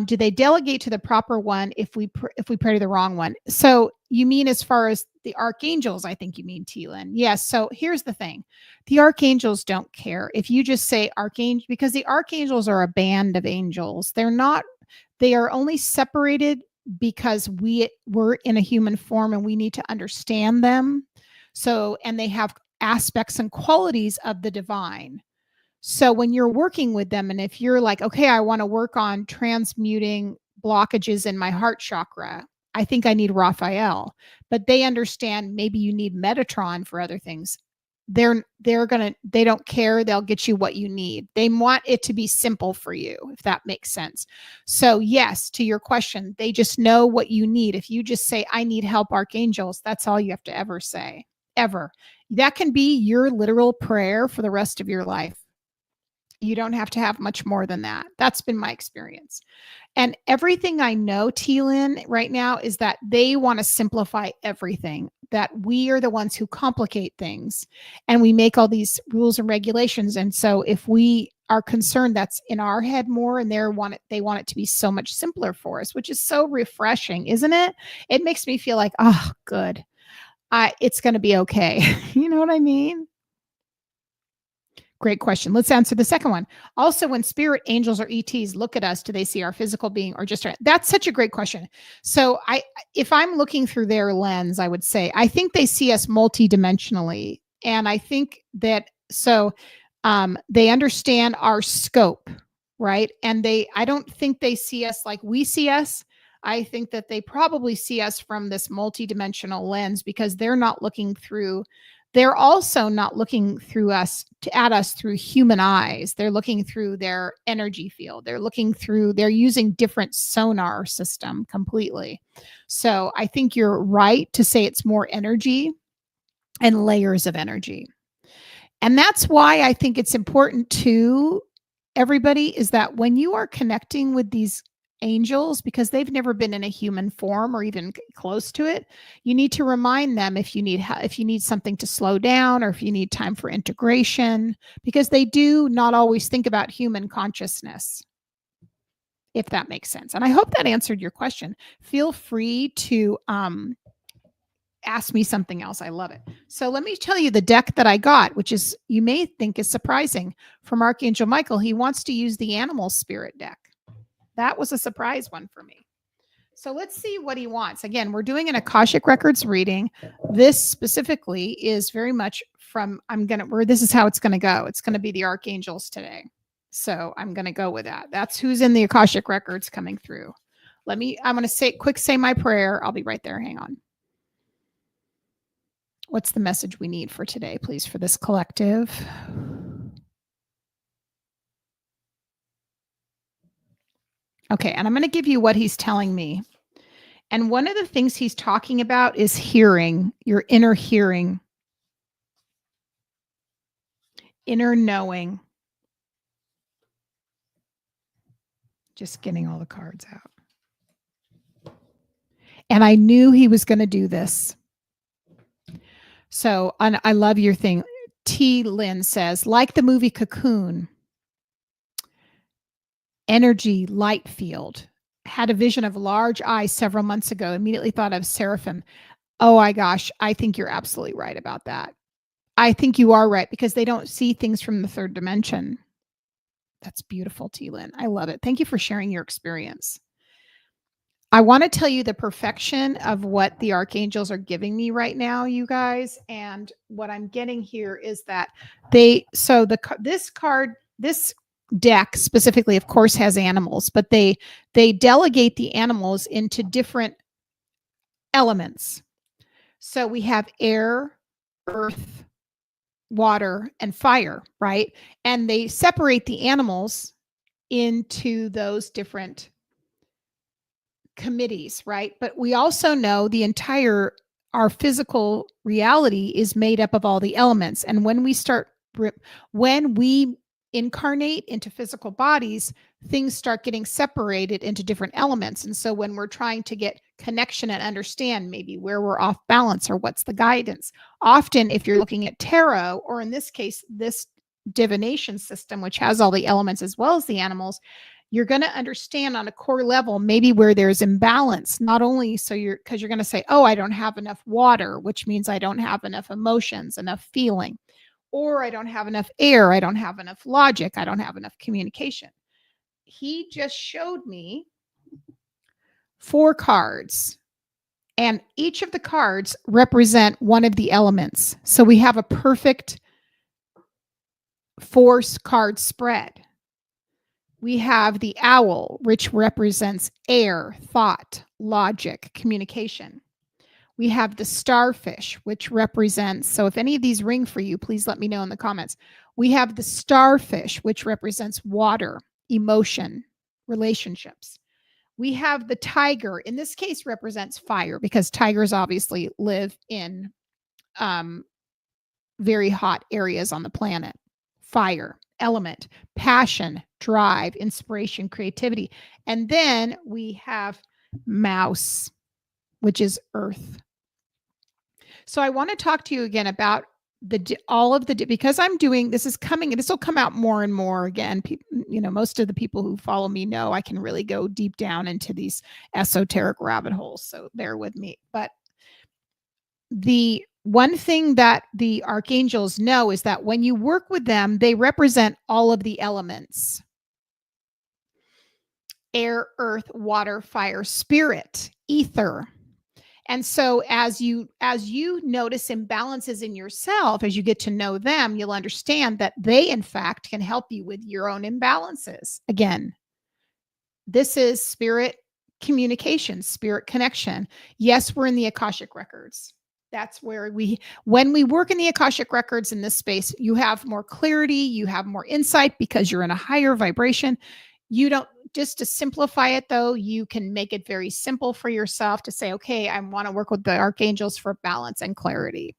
Do they delegate to the proper one if we pray to the wrong one? So you mean as far as the archangels? I think you mean, T-Lyn. Yes. So here's the thing: the archangels don't care if you just say archangel, because the archangels are a band of angels. They are only separated because we're in a human form and we need to understand them. So, and they have aspects and qualities of the divine. So when you're working with them, and if you're like, okay, I want to work on transmuting blockages in my heart chakra, I think I need Raphael, but they understand maybe you need Metatron for other things. They don't care. They'll get you what you need. They want it to be simple for you, if that makes sense. So yes, to your question, they just know what you need. If you just say, I need help, archangels, that's all you have to ever say, ever. That can be your literal prayer for the rest of your life. You don't have to have much more than that. That's been my experience. And everything I know, T-Lyn, right now is that they want to simplify everything, that we are the ones who complicate things and we make all these rules and regulations. And so if we are concerned, that's in our head more, and they want it to be so much simpler for us, which is so refreshing, isn't it? It makes me feel like, oh, good. It's going to be okay. You know what I mean? Great question. Let's answer the second one. Also, when spirit angels or ETs look at us, do they see our physical being or just our, that's such a great question. So if I'm looking through their lens, I would say, I think they see us multidimensionally. And I think that, they understand our scope, right? And I don't think they see us like we see us. I think that they probably see us from this multidimensional lens because they're also not looking through us at us through human eyes. They're looking through their energy field. They're using different sonar system completely. So I think you're right to say it's more energy and layers of energy. And that's why I think it's important to everybody is that when you are connecting with these angels, because they've never been in a human form or even close to it, you need to remind them if you need something to slow down or if you need time for integration, because they do not always think about human consciousness, if that makes sense. And I hope that answered your question. Feel free to ask me something else. I love it. So let me tell you the deck that I got, which is, you may think is surprising, from Archangel Michael. He wants to use the animal spirit deck. That was a surprise one for me. So let's see what he wants. Again, we're doing an Akashic Records reading. This specifically is very much from, this is how it's going to go. It's going to be the archangels today. So I'm going to go with that. That's who's in the Akashic Records coming through. I'm going to say my prayer. I'll be right there. Hang on. What's the message we need for today, please, for this collective? Okay, and I'm going to give you what he's telling me. And one of the things he's talking about is hearing, your inner hearing, inner knowing. Just getting all the cards out. And I knew he was going to do this. So I love your thing. T. Lynn says, like the movie Cocoon, energy light field. Had a vision of large eyes several months ago. Immediately thought of seraphim. Oh my gosh, I think you're absolutely right about that. I think you are right, because they don't see things from the third dimension. That's beautiful, T. Lynn. I love it. Thank you for sharing your experience. I want to tell you the perfection of what the archangels are giving me right now, you guys. And what I'm getting here is that this deck specifically, of course, has animals, but they delegate the animals into different elements. So we have air, earth, water, and fire, right? And they separate the animals into those different committees, right? But we also know our physical reality is made up of all the elements. And when we incarnate into physical bodies, things start getting separated into different elements. And so when we're trying to get connection and understand maybe where we're off balance or what's the guidance, often if you're looking at tarot, or in this case, this divination system, which has all the elements as well as the animals, you're going to understand on a core level maybe where there's imbalance. Not only because you're going to say, oh, I don't have enough water, which means I don't have enough emotions, enough feeling, or I don't have enough air, I don't have enough logic, I don't have enough communication. He just showed me 4 cards, and each of the cards represent one of the elements. So we have a perfect 4 card spread. We have the owl, which represents air, thought, logic, communication. We have the starfish, which represents, so if any of these ring for you, please let me know in the comments. We have the starfish, which represents water, emotion, relationships. We have the tiger, in this case represents fire, because tigers obviously live in very hot areas on the planet. Fire, element, passion, drive, inspiration, creativity. And then we have mouse, which is earth. So I want to talk to you again about because I'm doing, this will come out more and more again. Most of the people who follow me know I can really go deep down into these esoteric rabbit holes. So bear with me. But the one thing that the archangels know is that when you work with them, they represent all of the elements: air, earth, water, fire, spirit, ether. And so as you notice imbalances in yourself, as you get to know them, you'll understand that they in fact can help you with your own imbalances. Again, this is spirit communication, spirit connection. Yes, we're in the Akashic Records. That's where when we work in the Akashic Records in this space, you have more clarity, you have more insight because you're in a higher vibration. You don't, just to simplify it though, you can make it very simple for yourself to say, okay, I want to work with the archangels for balance and clarity.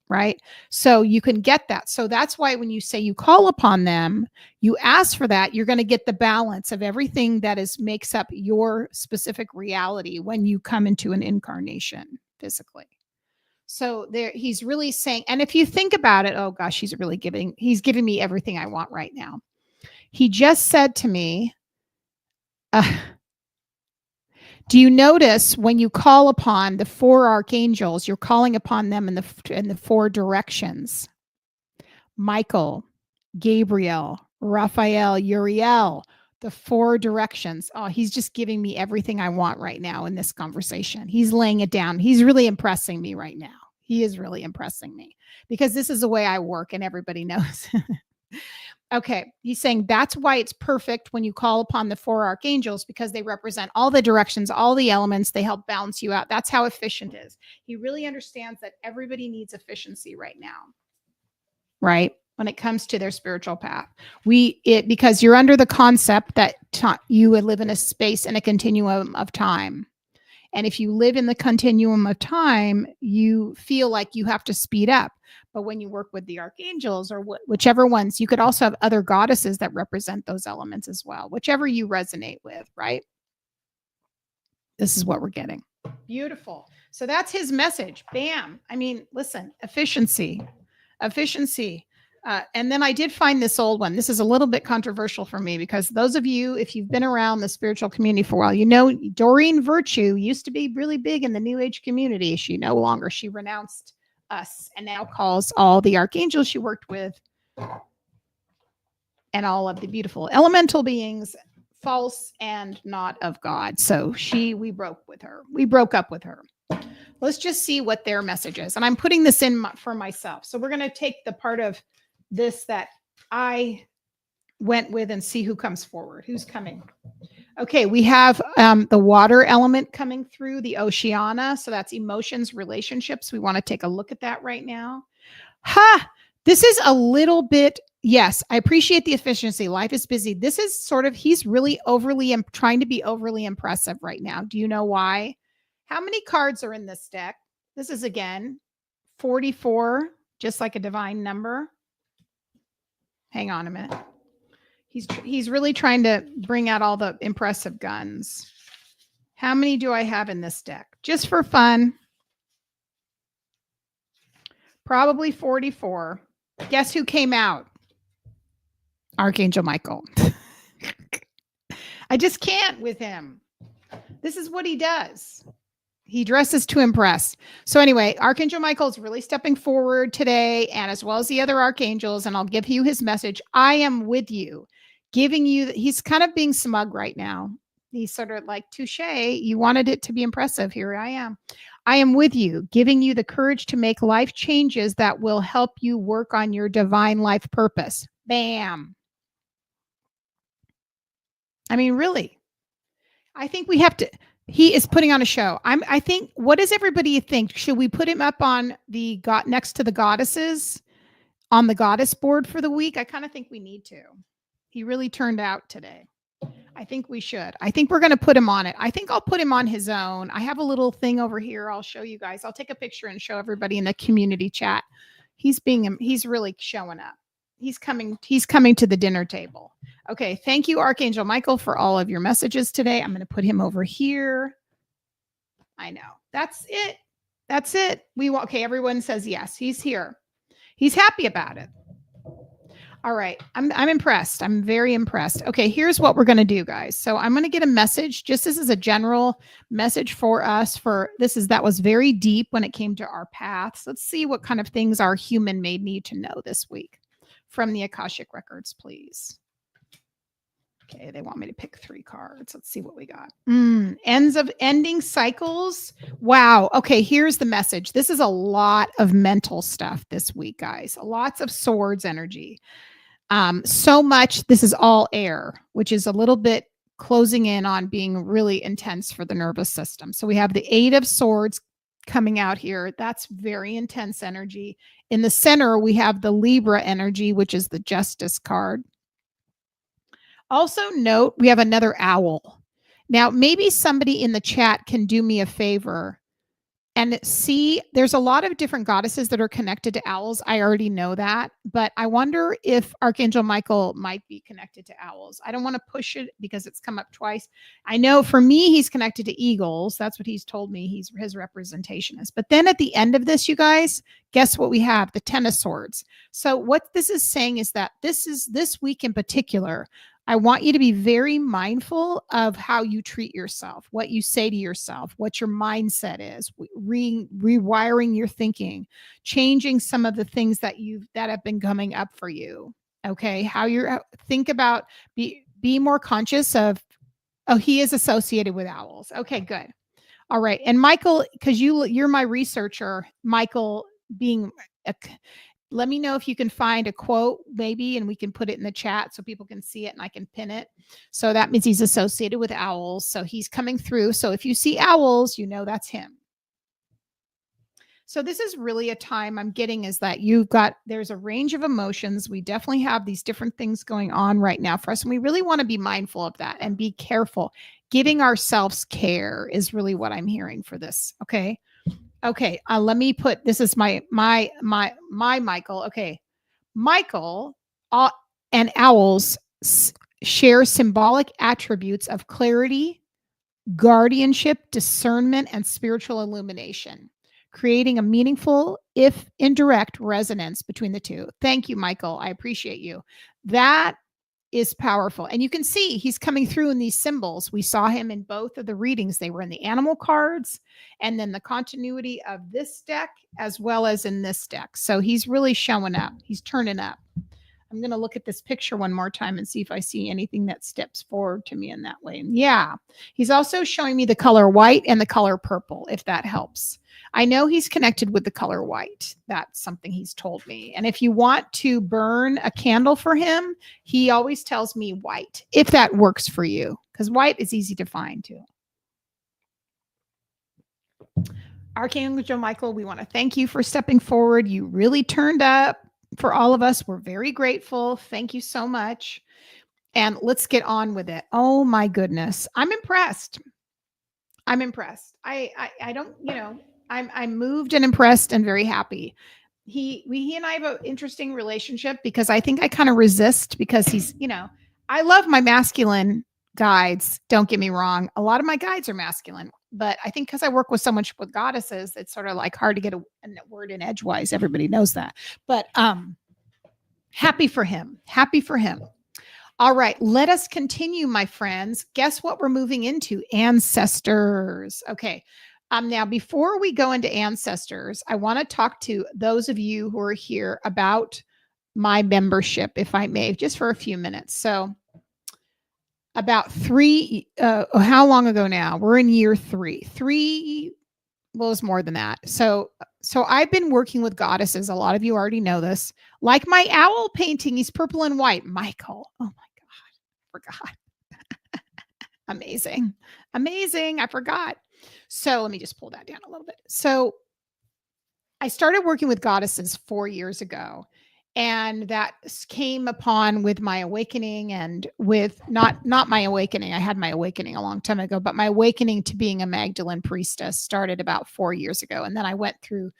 Right? So you can get that. So that's why when you say you call upon them, you ask for that, you're going to get the balance of everything that makes up your specific reality when you come into an incarnation physically. So there, he's really saying, and if you think about it, oh gosh, he's giving me everything I want right now. He just said to me, do you notice when you call upon the four archangels, you're calling upon them in the four directions? Michael, Gabriel, Raphael, Uriel, the four directions. Oh, he's just giving me everything I want right now in this conversation. He's laying it down. He's really impressing me right now. He is really impressing me because this is the way I work and everybody knows. Okay, he's saying that's why it's perfect when you call upon the four archangels, because they represent all the directions, all the elements. They help balance you out. That's how efficient is. He really understands that everybody needs efficiency right now, right? When it comes to their spiritual path, because you're under the concept that you would live in a space in a continuum of time. And if you live in the continuum of time, you feel like you have to speed up. But when you work with the archangels or whichever ones, you could also have other goddesses that represent those elements as well, whichever you resonate with, right? This is what we're getting. Beautiful. So that's his message. Bam. I mean, listen, efficiency. And then I did find this old one. This is a little bit controversial for me because those of you, if you've been around the spiritual community for a while, you know Doreen Virtue used to be really big in the New Age community. She no longer. She renounced us and now calls all the archangels she worked with and all of the beautiful elemental beings false and not of God. So we broke up with her. Let's just see what their message is. And I'm putting this in for myself. So we're going to take the part of this that I went with and see who comes forward. Who's coming? Okay, we have the water element coming through, the Oceana. So that's emotions, relationships. We want to take a look at that right now. This is a little bit, yes, I appreciate the efficiency. Life is busy. This is sort of, he's really trying to be overly impressive right now. Do you know why? How many cards are in this deck? This is, again, 44, just like a divine number. Hang on a minute. He's really trying to bring out all the impressive guns. How many do I have in this deck? Just for fun. Probably 44. Guess who came out? Archangel Michael. I just can't with him. This is what he does. He dresses to impress. So anyway, Archangel Michael is really stepping forward today, and as well as the other archangels, and I'll give you his message. I am with you, giving you, he's kind of being smug right now. He's sort of like, touche, you wanted it to be impressive. Here I am. I am with you, giving you the courage to make life changes that will help you work on your divine life purpose. Bam. I mean, really, I think we have to, he is putting on a show. I think, what does everybody think? Should we put him up on the next to the goddesses on the goddess board for the week? I kind of think we need to. He really turned out today. I think we should. I think we're going to put him on it. I think I'll put him on his own. I have a little thing over here. I'll show you guys. I'll take a picture and show everybody in the community chat. He's really showing up. He's coming to the dinner table. Okay. Thank you, Archangel Michael, for all of your messages today. I'm going to put him over here. I know. That's it. That's it. Okay. Everyone says yes. He's here. He's happy about it. All right. I'm impressed. I'm very impressed. Okay, here's what we're going to do, guys. So I'm going to get a message. Just this is a general message for us for that was very deep when it came to our paths. Let's see what kind of things our human made need to know this week from the Akashic Records, please. Okay, they want me to pick 3 cards. Let's see what we got. Ending cycles. Wow. Okay, here's the message. This is a lot of mental stuff this week, guys. Lots of swords energy. So much. This is all air, which is a little bit closing in on being really intense for the nervous system. So we have the 8 of Swords coming out here. That's very intense energy. In the center, we have the Libra energy, which is the Justice card. Also note, we have another owl. Now, maybe somebody in the chat can do me a favor and see, there's a lot of different goddesses that are connected to owls. I already know that, but I wonder if Archangel Michael might be connected to owls. I don't want to push it because it's come up twice. I know for me, he's connected to eagles. That's what he's told me his representation is. But then at the end of this, you guys, guess what we have? The 10 of Swords. So what this is saying is that this week in particular, I want you to be very mindful of how you treat yourself, what you say to yourself, what your mindset is, rewiring your thinking, changing some of the things that have been coming up for you. Okay, how you think about be more conscious of. Oh, he is associated with owls. Okay, good. All right, and Michael, because you're my researcher, Michael being let me know if you can find a quote maybe, and we can put it in the chat so people can see it and I can pin it. So that means he's associated with owls. So he's coming through. So if you see owls, you know that's him. So this is really a time I'm getting is that there's a range of emotions. We definitely have these different things going on right now for us. And we really want to be mindful of that and be careful. Giving ourselves care is really what I'm hearing for this. Okay. Okay, let me put, this is my Michael. Okay, Michael and owls share symbolic attributes of clarity, guardianship, discernment, and spiritual illumination, creating a meaningful, if indirect, resonance between the two. Thank you, Michael. I appreciate you. That is powerful. And you can see he's coming through in these symbols. We saw him in both of the readings. They were in the animal cards and then the continuity of this deck as well as in this deck. So he's really showing up. He's turning up. I'm going to look at this picture one more time and see if I see anything that steps forward to me in that way. Yeah. He's also showing me the color white and the color purple, if that helps. I know he's connected with the color white. That's something he's told me. And if you want to burn a candle for him, he always tells me white, if that works for you, because white is easy to find too. Archangel Michael, we want to thank you for stepping forward. You really turned up for all of us. We're very grateful. Thank you so much. And let's get on with it. Oh my goodness. I'm impressed. I'm impressed. I don't, I'm moved and impressed and very happy. He and I have an interesting relationship because I think I kind of resist because he's, I love my masculine guides. Don't get me wrong. A lot of my guides are masculine, but I think because I work with so much with goddesses, it's sort of like hard to get a word in edgewise. Everybody knows that, but happy for him. Happy for him. All right, let us continue, my friends. Guess what we're moving into? Ancestors. Okay. Now, before we go into ancestors, I want to talk to those of you who are here about my membership, if I may, just for a few minutes. So about how long ago now? We're in year 3. Well, it's more than that. So I've been working with goddesses. A lot of you already know this. Like my owl painting, he's purple and white. Michael. Oh my God. I forgot. Amazing. Amazing. I forgot. So let me just pull that down a little bit. So I started working with goddesses 4 years ago. And that came upon with my awakening and with not my awakening. I had my awakening a long time ago, but my awakening to being a Magdalene priestess started about 4 years ago. And then I went through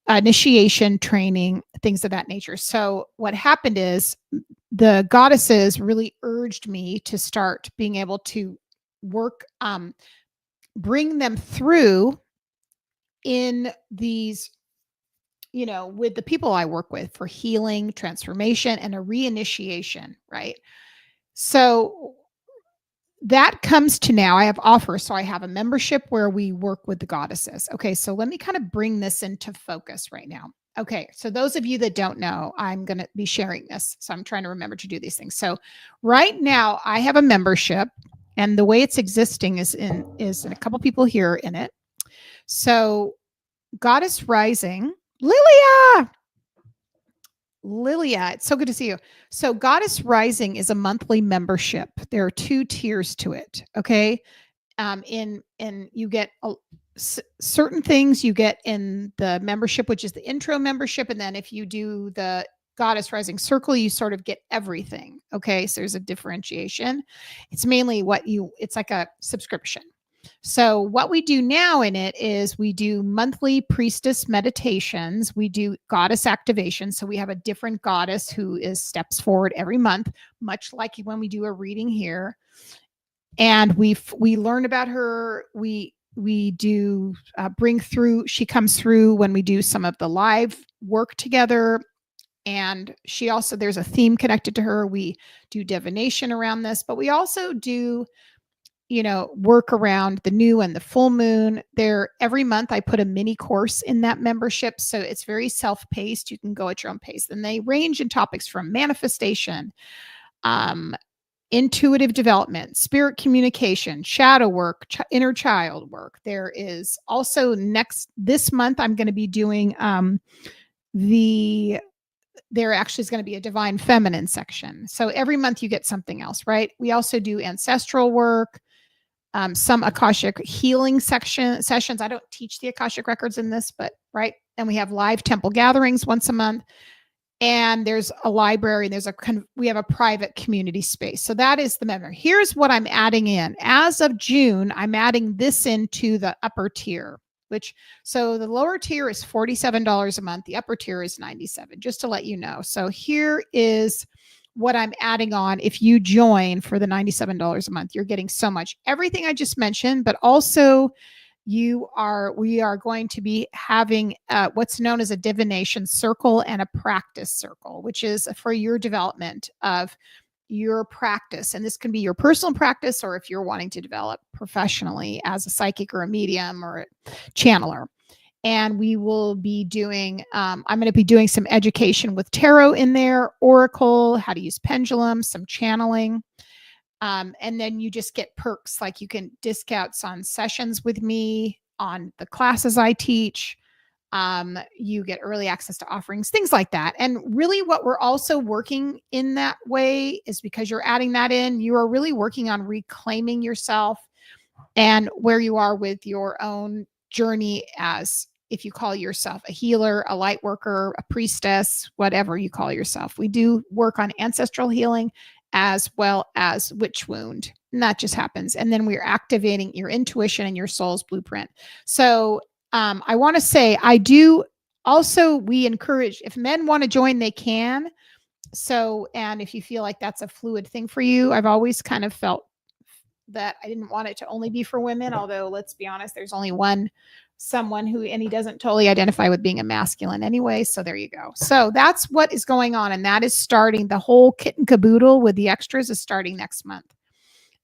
initiation training, things of that nature. So what happened is the goddesses really urged me to start being able to work, bring them through in these with the people I work with for healing, transformation, and a reinitiation, right? So that comes to now. I have offers. So I have a membership where we work with the goddesses. Okay, so let me kind of bring this into focus right now. Okay, so those of you that don't know, I'm going to be sharing this. So I'm trying to remember to do these things. So right now I have a membership, and the way it's existing is a couple people here in it. So Goddess Rising, Lilia, it's so good to see you. So Goddess Rising is a monthly membership. There are 2 tiers to it. Okay. In you get certain things you get in the membership, which is the intro membership. And then if you do the Goddess Rising Circle, you sort of get everything. Okay. So there's a differentiation. It's mainly it's like a subscription. So what we do now in it is we do monthly priestess meditations. We do goddess activation. So we have a different goddess who steps forward every month, much like when we do a reading here. And we learn about her. We do bring through. She comes through when we do some of the live work together. And there's a theme connected to her. We do divination around this, but we also do work around the new and the full moon. Every month I put a mini course in that membership. So it's very self-paced. You can go at your own pace. And they range in topics from manifestation, intuitive development, spirit communication, shadow work, inner child work. There is also this month, I'm going to be doing there actually is going to be a divine feminine section. So every month you get something else, right? We also do ancestral work, some Akashic healing sessions. I don't teach the Akashic records in this, but right. And we have live temple gatherings once a month. And there's a library. We have a private community space. So that is the member. Here's what I'm adding in. As of June, I'm adding this into the upper tier, so the lower tier is $47 a month. The upper tier is $97, just to let you know. So here is what I'm adding on. If you join for the $97 a month, you're getting so much, everything I just mentioned, but also we are going to be having what's known as a divination circle and a practice circle, which is for your development of your practice. And this can be your personal practice, or if you're wanting to develop professionally as a psychic or a medium or a channeler. And we will be doing, I'm going to be doing some education with tarot in there, oracle, how to use pendulum, some channeling. And then you just get perks, like you can discounts on sessions with me, on the classes I teach. You get early access to offerings, things like that. And really what we're also working in that way is, because you're adding that in, you are really working on reclaiming yourself and where you are with your own journey, as if you call yourself a healer, a light worker, a priestess, whatever you call yourself. We do work on ancestral healing as well as witch wound. And that just happens. And then we're activating your intuition and your soul's blueprint. So I want to say, we encourage, if men want to join, they can. So, and if you feel like that's a fluid thing for you, I've always kind of felt that I didn't want it to only be for women, although let's be honest, there's only someone and he doesn't totally identify with being a masculine anyway. So there you go. So that's what is going on. And that is starting, the whole kit and caboodle with the extras is starting next month.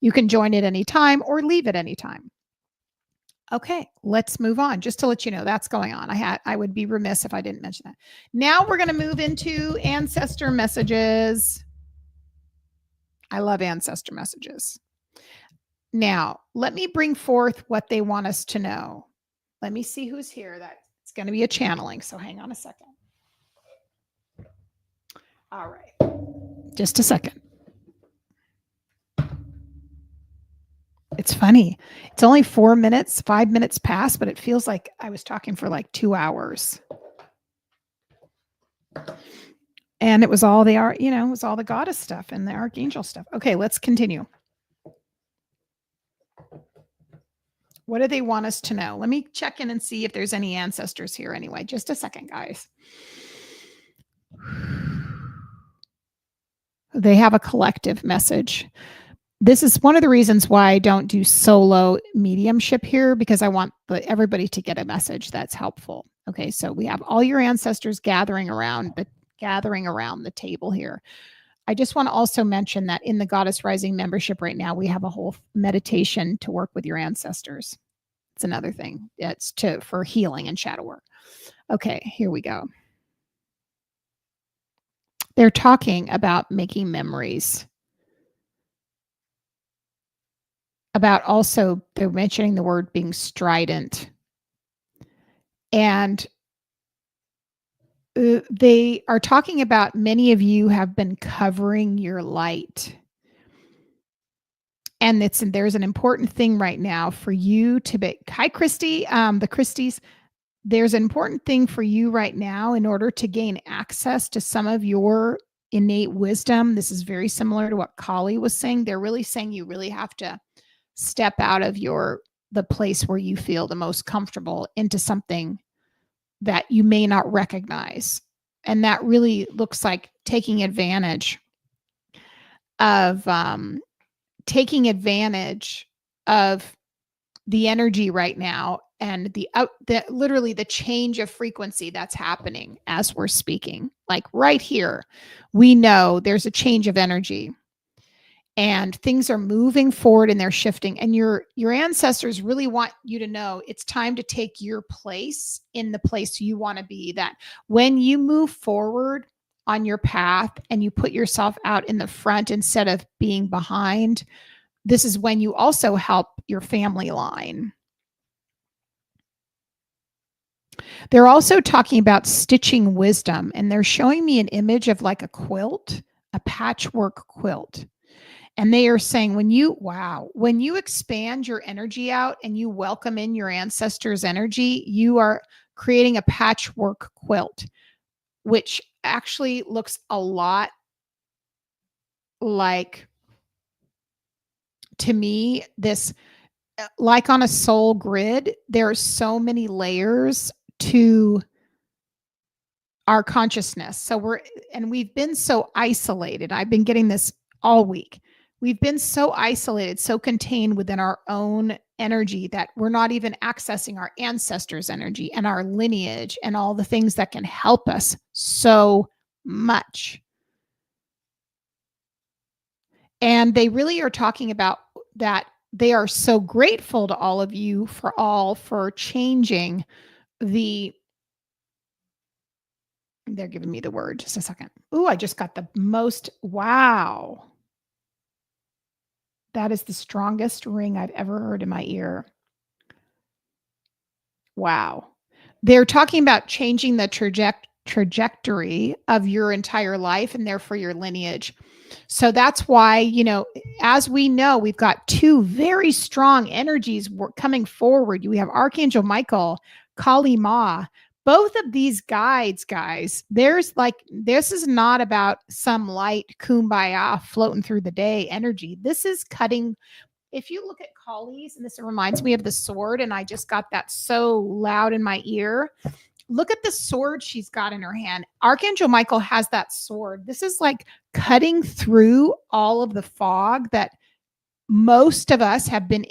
You can join at any time or leave at any time. Okay, let's move on. Just to let you know, that's going on. I would be remiss if I didn't mention that. Now we're going to move into ancestor messages. I love ancestor messages. Now, let me bring forth what they want us to know. Let me see who's here. It's going to be a channeling, so hang on a second. All right, just a second. It's funny. It's only 4 minutes, 5 minutes past, but it feels like I was talking for like 2 hours. And it was all it was all the goddess stuff and the archangel stuff. Okay, let's continue. What do they want us to know? Let me check in and see if there's any ancestors here anyway. Just a second, guys. They have a collective message. this is one of the reasons why I don't do solo mediumship here, because I want everybody to get a message that's helpful. Okay, so we have all your ancestors gathering around the table here. I just want to also mention that in the Goddess Rising membership right now, we have a whole meditation to work with your ancestors. It's another thing. It's for healing and shadow work. Okay, here we go. They're talking about making memories. About also, they're mentioning the word being strident. And they are talking about many of you have been covering your light. And there's an important thing right now for you to be. Hi, Christy. The Christies. There's an important thing for you right now in order to gain access to some of your innate wisdom. This is very similar to what Carey was saying. They're really saying you really have to step out of the place where you feel the most comfortable into something that you may not recognize. And that really looks like taking advantage of the energy right now, and literally the change of frequency that's happening as we're speaking. Like right here, we know there's a change of energy and things are moving forward and they're shifting. And your ancestors really want you to know it's time to take your place in the place you want to be. That when you move forward on your path and you put yourself out in the front instead of being behind, this is when you also help your family line. They're also talking about stitching wisdom, and they're showing me an image of like a quilt, a patchwork quilt. And they are saying when you expand your energy out and you welcome in your ancestors' energy, you are creating a patchwork quilt, which actually looks a lot like, to me, this, like on a soul grid, there are so many layers to our consciousness. So we've been so isolated. I've been getting this all week. We've been so isolated, so contained within our own energy that we're not even accessing our ancestors' energy and our lineage and all the things that can help us so much. And they really are talking about that they are so grateful to all of you for changing they're giving me the word, just a second. Ooh, I just got the most, wow. That is the strongest ring I've ever heard in my ear. Wow. They're talking about changing the trajectory of your entire life and therefore your lineage. So that's why, as we know, we've got two very strong energies coming forward. We have Archangel Michael, Kali Ma. Both of these guides, guys, this is not about some light kumbaya floating through the day energy. This is cutting. If you look at Kali's, and this reminds me of the sword, and I just got that so loud in my ear. Look at the sword she's got in her hand. Archangel Michael has that sword. This is like cutting through all of the fog that most of us have been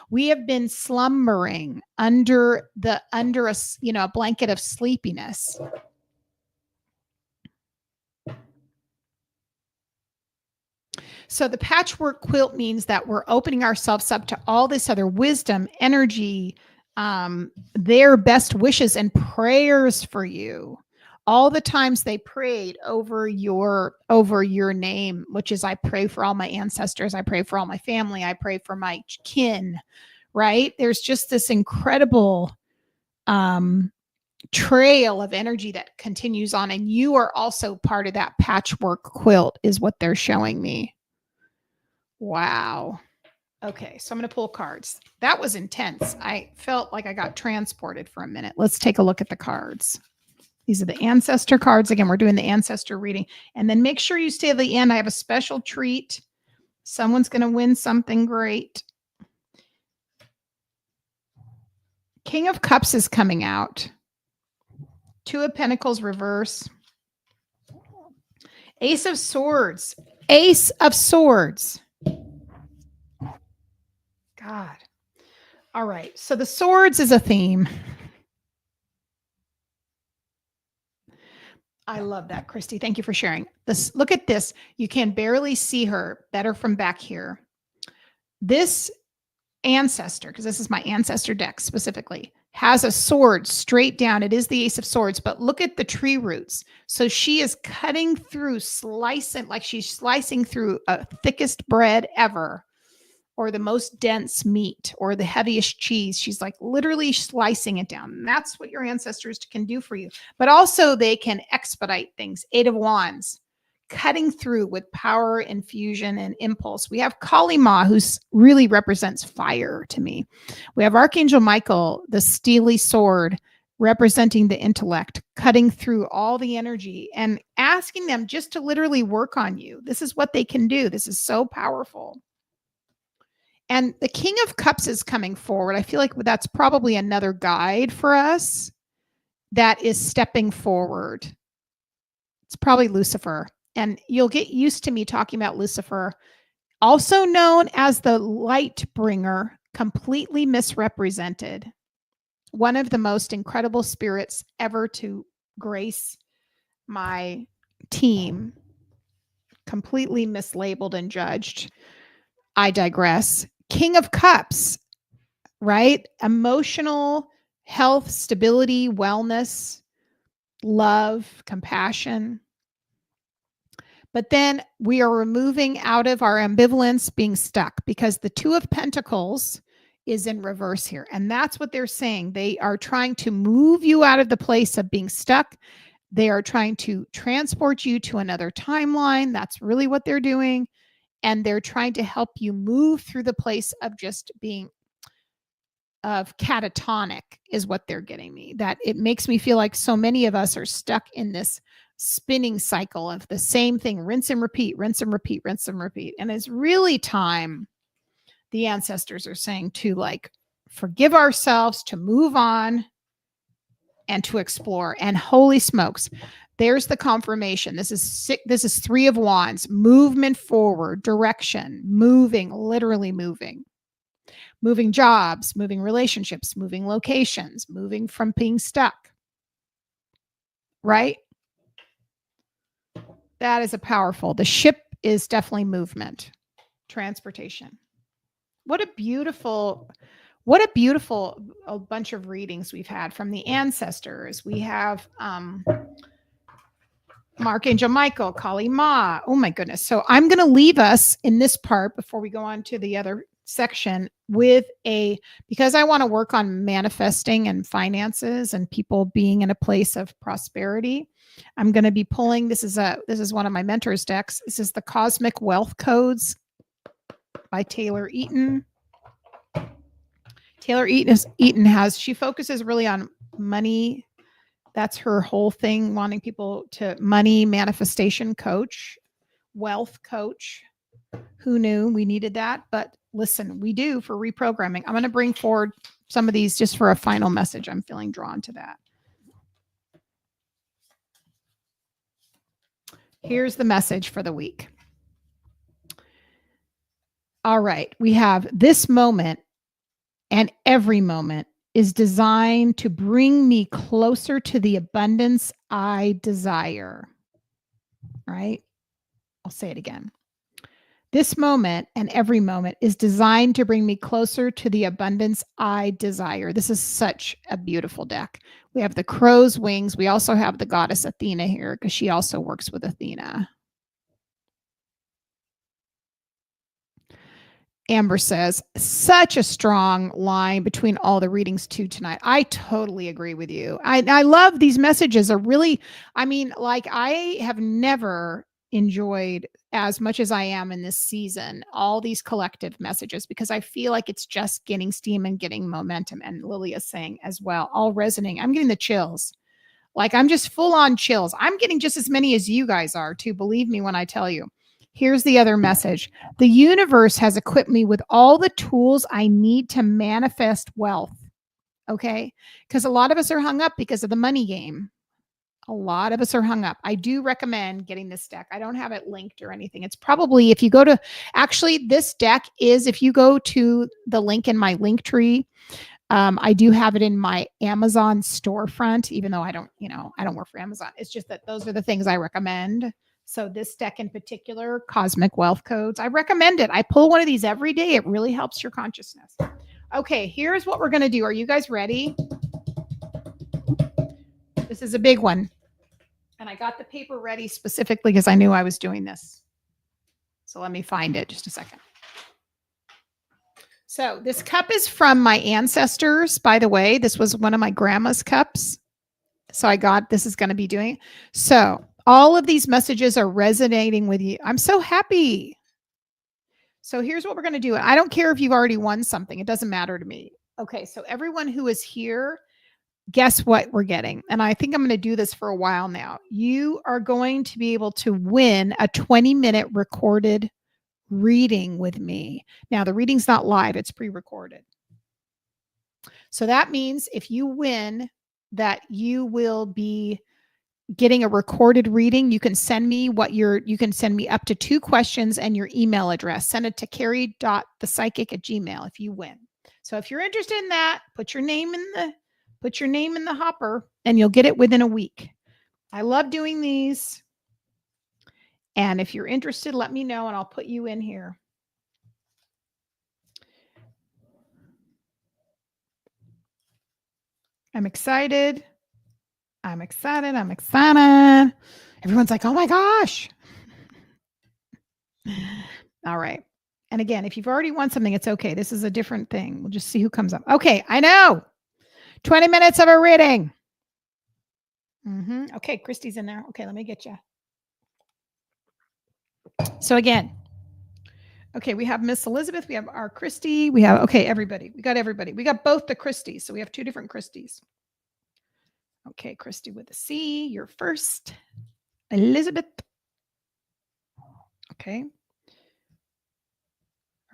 we have been slumbering under a blanket of sleepiness. So the patchwork quilt means that we're opening ourselves up to all this other wisdom, energy, their best wishes and prayers for you. All the times they prayed over your name, which is I pray for all my ancestors, I pray for all my family, I pray for my kin, right? There's just this incredible trail of energy that continues on, and you are also part of that patchwork quilt is what they're showing me. Wow. Okay, so I'm going to pull cards. That was intense. I felt like I got transported for a minute. Let's take a look at the cards. These are the ancestor cards. Again, we're doing the ancestor reading. And then make sure you stay to the end. I have a special treat. Someone's going to win something great. King of Cups is coming out. Two of Pentacles reverse. Ace of Swords. Ace of Swords. God. All right. So the swords is a theme. I love that, Christy. Thank you for sharing this. Look at this. You can barely see her better from back here. This ancestor, because this is my ancestor deck specifically, has a sword straight down. It is the Ace of Swords, but look at the tree roots. So she is cutting through, slicing, like she's slicing through a thickest bread ever, or the most dense meat, or the heaviest cheese. She's like literally slicing it down. And that's what your ancestors can do for you. But also they can expedite things. Eight of Wands, cutting through with power, infusion, and impulse. We have Kali Ma, who's really represents fire to me. We have Archangel Michael, the steely sword, representing the intellect, cutting through all the energy and asking them just to literally work on you. This is what they can do. This is so powerful. And the King of Cups is coming forward. I feel like that's probably another guide for us that is stepping forward. It's probably Lucifer. And you'll get used to me talking about Lucifer, also known as the light bringer, completely misrepresented. One of the most incredible spirits ever to grace my team, completely mislabeled and judged. I digress. King of Cups, right? Emotional health, stability, wellness, love, compassion. But then we are removing out of our ambivalence being stuck, because the Two of Pentacles is in reverse here. And that's what they're saying. They are trying to move you out of the place of being stuck. They are trying to transport you to another timeline. That's really what they're doing. And they're trying to help you move through the place of just being of catatonic is what they're getting me. That it makes me feel like so many of us are stuck in this spinning cycle of the same thing, rinse and repeat, rinse and repeat, rinse and repeat. And it's really time, the ancestors are saying, to like forgive ourselves, to move on, and to explore. And holy smokes, there's the confirmation. This is Three of Wands, movement forward, direction, moving, literally moving jobs, moving relationships, moving locations, moving from being stuck, right? That is a powerful, the ship is definitely movement, transportation. What a beautiful a bunch of readings we've had from the ancestors. We have Archangel Michael, Kali Ma. Oh my goodness. So I'm going to leave us in this part before we go on to the other section with because I want to work on manifesting and finances and people being in a place of prosperity. I'm going to be pulling, this is one of my mentors' decks. This is the Cosmic Wealth Codes by Taylor Eaton. Taylor Eaton she focuses really on money. That's her whole thing, wanting people to money manifestation coach, wealth coach. Who knew we needed that? But listen, we do for reprogramming. I'm going to bring forward some of these just for a final message. I'm feeling drawn to that. Here's the message for the week. All right. We have this moment, and every moment is designed to bring me closer to the abundance I desire. Right? I'll say it again. This moment and every moment is designed to bring me closer to the abundance I desire. This is such a beautiful deck. We have the crow's wings. We also have the goddess Athena here because she also works with Athena. Amber says, such a strong line between all the readings too tonight. I totally agree with you. I love these messages are really, I have never enjoyed as much as I am in this season, all these collective messages, because I feel like it's just getting steam and getting momentum. And Lily is saying as well, all resonating. I'm getting the chills. Like I'm just full on chills. I'm getting just as many as you guys are too. Believe me when I tell you. Here's the other message. The universe has equipped me with all the tools I need to manifest wealth. Okay. Because a lot of us are hung up because of the money game. A lot of us are hung up. I do recommend getting this deck. I don't have it linked or anything. It's probably if you go to actually this deck is if you go to the link in my link tree. I do have it in my Amazon storefront, even though I don't, I don't work for Amazon. It's just that those are the things I recommend. So this deck in particular, Cosmic Wealth Codes, I recommend it. I pull one of these every day. It really helps your consciousness. Okay, here's what we're going to do. Are you guys ready? This is a big one. And I got the paper ready specifically because I knew I was doing this. So let me find it just a second. So this cup is from my ancestors, by the way. This was one of my grandma's cups. So I got, this is going to be doing. So all of these messages are resonating with you. I'm so happy. So here's what we're going to do. I don't care if you've already won something. It doesn't matter to me. Okay. So everyone who is here, guess what we're getting? And I think I'm going to do this for a while now. You are going to be able to win a 20-minute recorded reading with me. Now, the reading's not live, it's pre-recorded. So that means if you win, that you will be getting a recorded reading. You can send me you can send me up to 2 questions and your email address. Send it to carey.thepsychic@gmail if you win. So if you're interested in that, put your name in the hopper and you'll get it within a week. I love doing these. And if you're interested, let me know and I'll put you in here. I'm excited. I'm excited. I'm excited. Everyone's like, oh my gosh. All right. And again, if you've already won something, it's okay. This is a different thing. We'll just see who comes up. Okay. I know. 20 minutes of a reading. Okay. Christy's in there. Okay. Let me get you. So again, okay. We have Miss Elizabeth. We have our Christy. We have, okay, everybody. We got everybody. We got both the Christys. So we have 2 different Christys. Okay. Christy with a C. You're first. Elizabeth. Okay.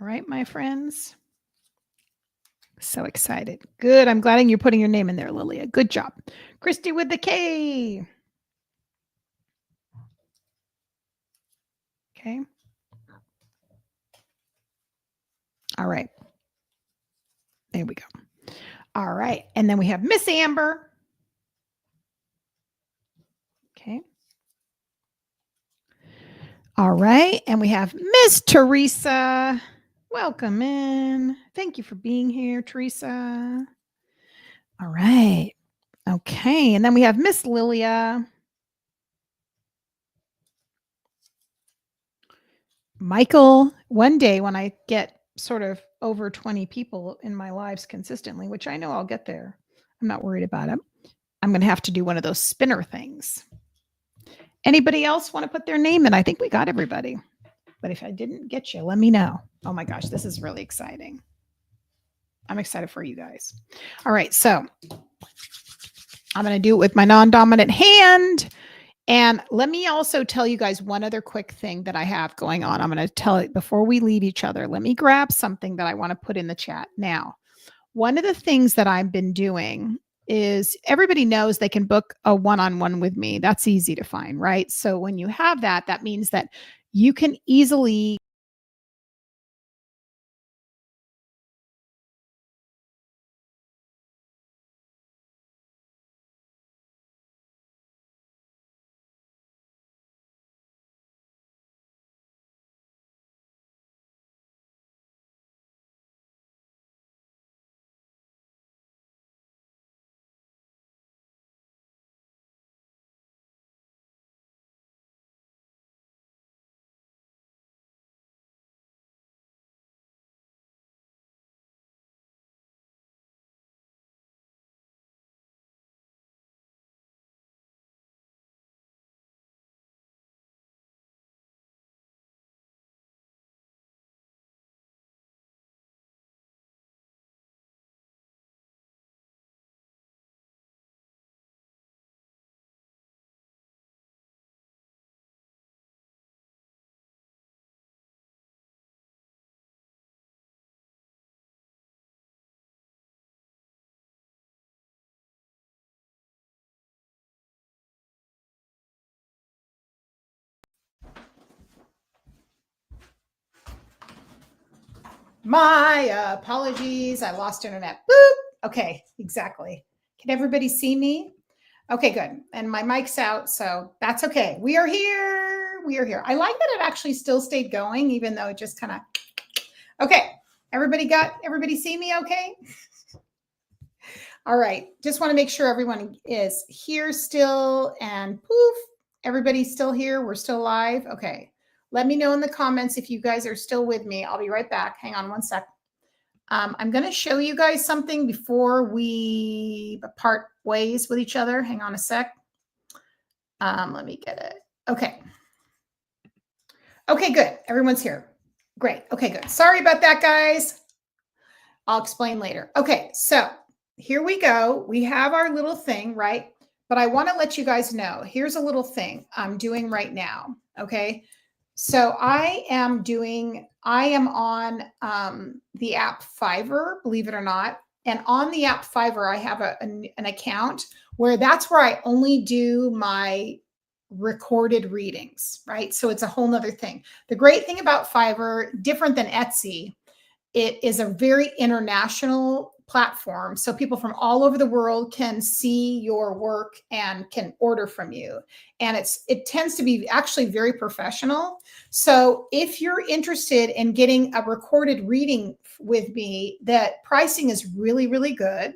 All right, my friends. So excited. Good. I'm glad you're putting your name in there, Lilia. Good job. Christy with the K. Okay. All right. There we go. All right. And then we have Miss Amber. Okay. All right. And we have Miss Teresa. Welcome in. Thank you for being here, Teresa. All right. Okay. And then we have Miss Lilia. Michael, one day when I get sort of over 20 people in my lives consistently, which I know I'll get there. I'm not worried about it. I'm going to have to do one of those spinner things. Anybody else want to put their name in? I think we got everybody. But if I didn't get you, let me know. Oh my gosh, this is really exciting. I'm excited for you guys. All right, so I'm going to do it with my non-dominant hand. And let me also tell you guys one other quick thing that I have going on. I'm going to tell it before we leave each other. Let me grab something that I want to put in the chat. Now, one of the things that I've been doing is everybody knows they can book a one-on-one with me. That's easy to find, right? So when you have that, that means that you can easily My apologies. I lost internet. Boop. Okay, exactly. Can everybody see me? Okay, good. And my mic's out, so that's okay. We are here. We are here. I like that it actually still stayed going, even though it just kind of. Okay, everybody see me okay? All right. Just want to make sure everyone is here still, and poof, everybody's still here. We're still live. Okay. Let me know in the comments if you guys are still with me. I'll be right back. Hang on one sec. I'm going to show you guys something before we part ways with each other. Hang on a sec. Let me get it. Okay. Okay, good. Everyone's here. Great. Okay, good. Sorry about that, guys. I'll explain later. Okay, so here we go. We have our little thing, right? But I want to let you guys know, here's a little thing I'm doing right now. Okay. So I am on the app Fiverr, believe it or not. And on the app Fiverr, I have an account where that's where I only do my recorded readings, right? So it's a whole nother thing. The great thing about Fiverr, different than Etsy, it is a very international platform. So people from all over the world can see your work and can order from you. And it tends to be actually very professional. So if you're interested in getting a recorded reading with me, that pricing is really, really good.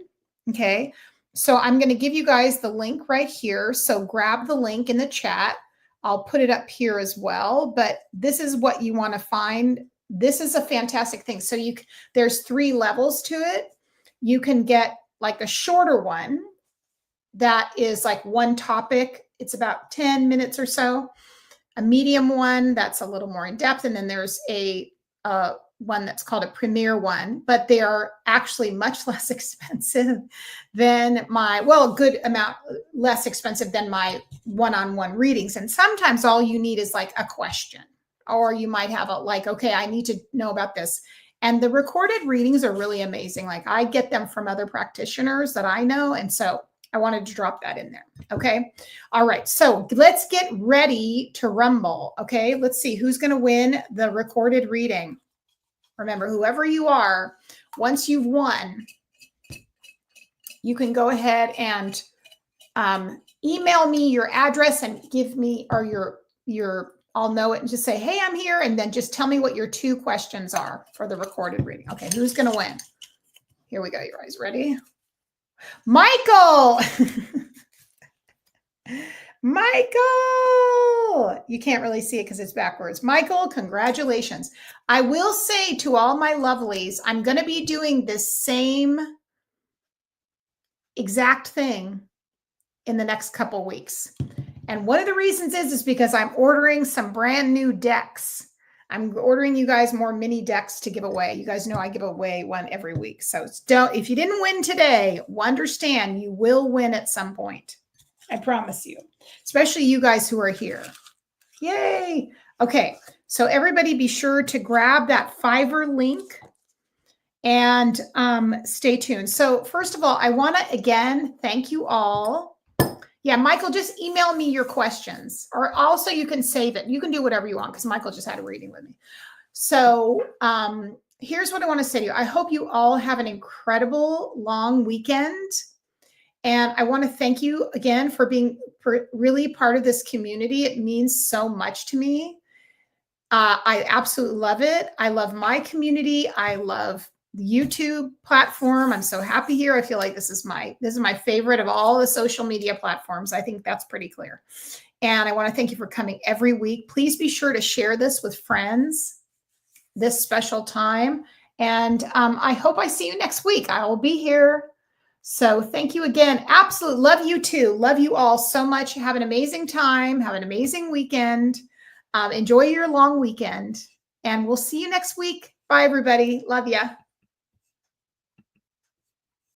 Okay. So I'm going to give you guys the link right here. So grab the link in the chat. I'll put it up here as well. But this is what you want to find. This is a fantastic thing. So there's 3 levels to it. You can get like a shorter one that is like one topic. It's about 10 minutes or so. A medium one that's a little more in depth. And then there's a one that's called a premier one, but they are actually much less expensive than a good amount less expensive than my one-on-one readings. And sometimes all you need is like a question, or you might have okay, I need to know about this. And the recorded readings are really amazing. Like I get them from other practitioners that I know. And so I wanted to drop that in there. Okay. All right. So let's get ready to rumble. Okay. Let's see who's going to win the recorded reading. Remember, whoever you are, once you've won, you can go ahead and email me your address and give me, or I'll know it and just say, hey, I'm here. And then just tell me what your 2 questions are for the recorded reading. Okay. Who's going to win? Here we go. You guys ready? Michael. Michael. You can't really see it because it's backwards. Michael, congratulations. I will say to all my lovelies, I'm going to be doing this same exact thing in the next couple weeks. And one of the reasons is because I'm ordering some brand new decks. I'm ordering you guys more mini decks to give away. You guys know I give away one every week. So if you didn't win today, understand you will win at some point. I promise you, especially you guys who are here. Yay. Okay. So everybody be sure to grab that Fiverr link and stay tuned. So first of all, I want to again, thank you all. Yeah, Michael, just email me your questions, or also you can save it. You can do whatever you want because Michael just had a reading with me. So here's what I want to say to you. I hope you all have an incredible long weekend. And I want to thank you again for being really part of this community. It means so much to me. I absolutely love it. I love my community. I love the YouTube platform. I'm so happy here. I feel like this is my favorite of all the social media platforms. I think that's pretty clear. And I want to thank you for coming every week. Please be sure to share this with friends this special time. And I hope I see you next week. I will be here. So thank you again. Absolutely. Love you too. Love you all so much. Have an amazing time. Have an amazing weekend. Enjoy your long weekend. And we'll see you next week. Bye, everybody. Love ya.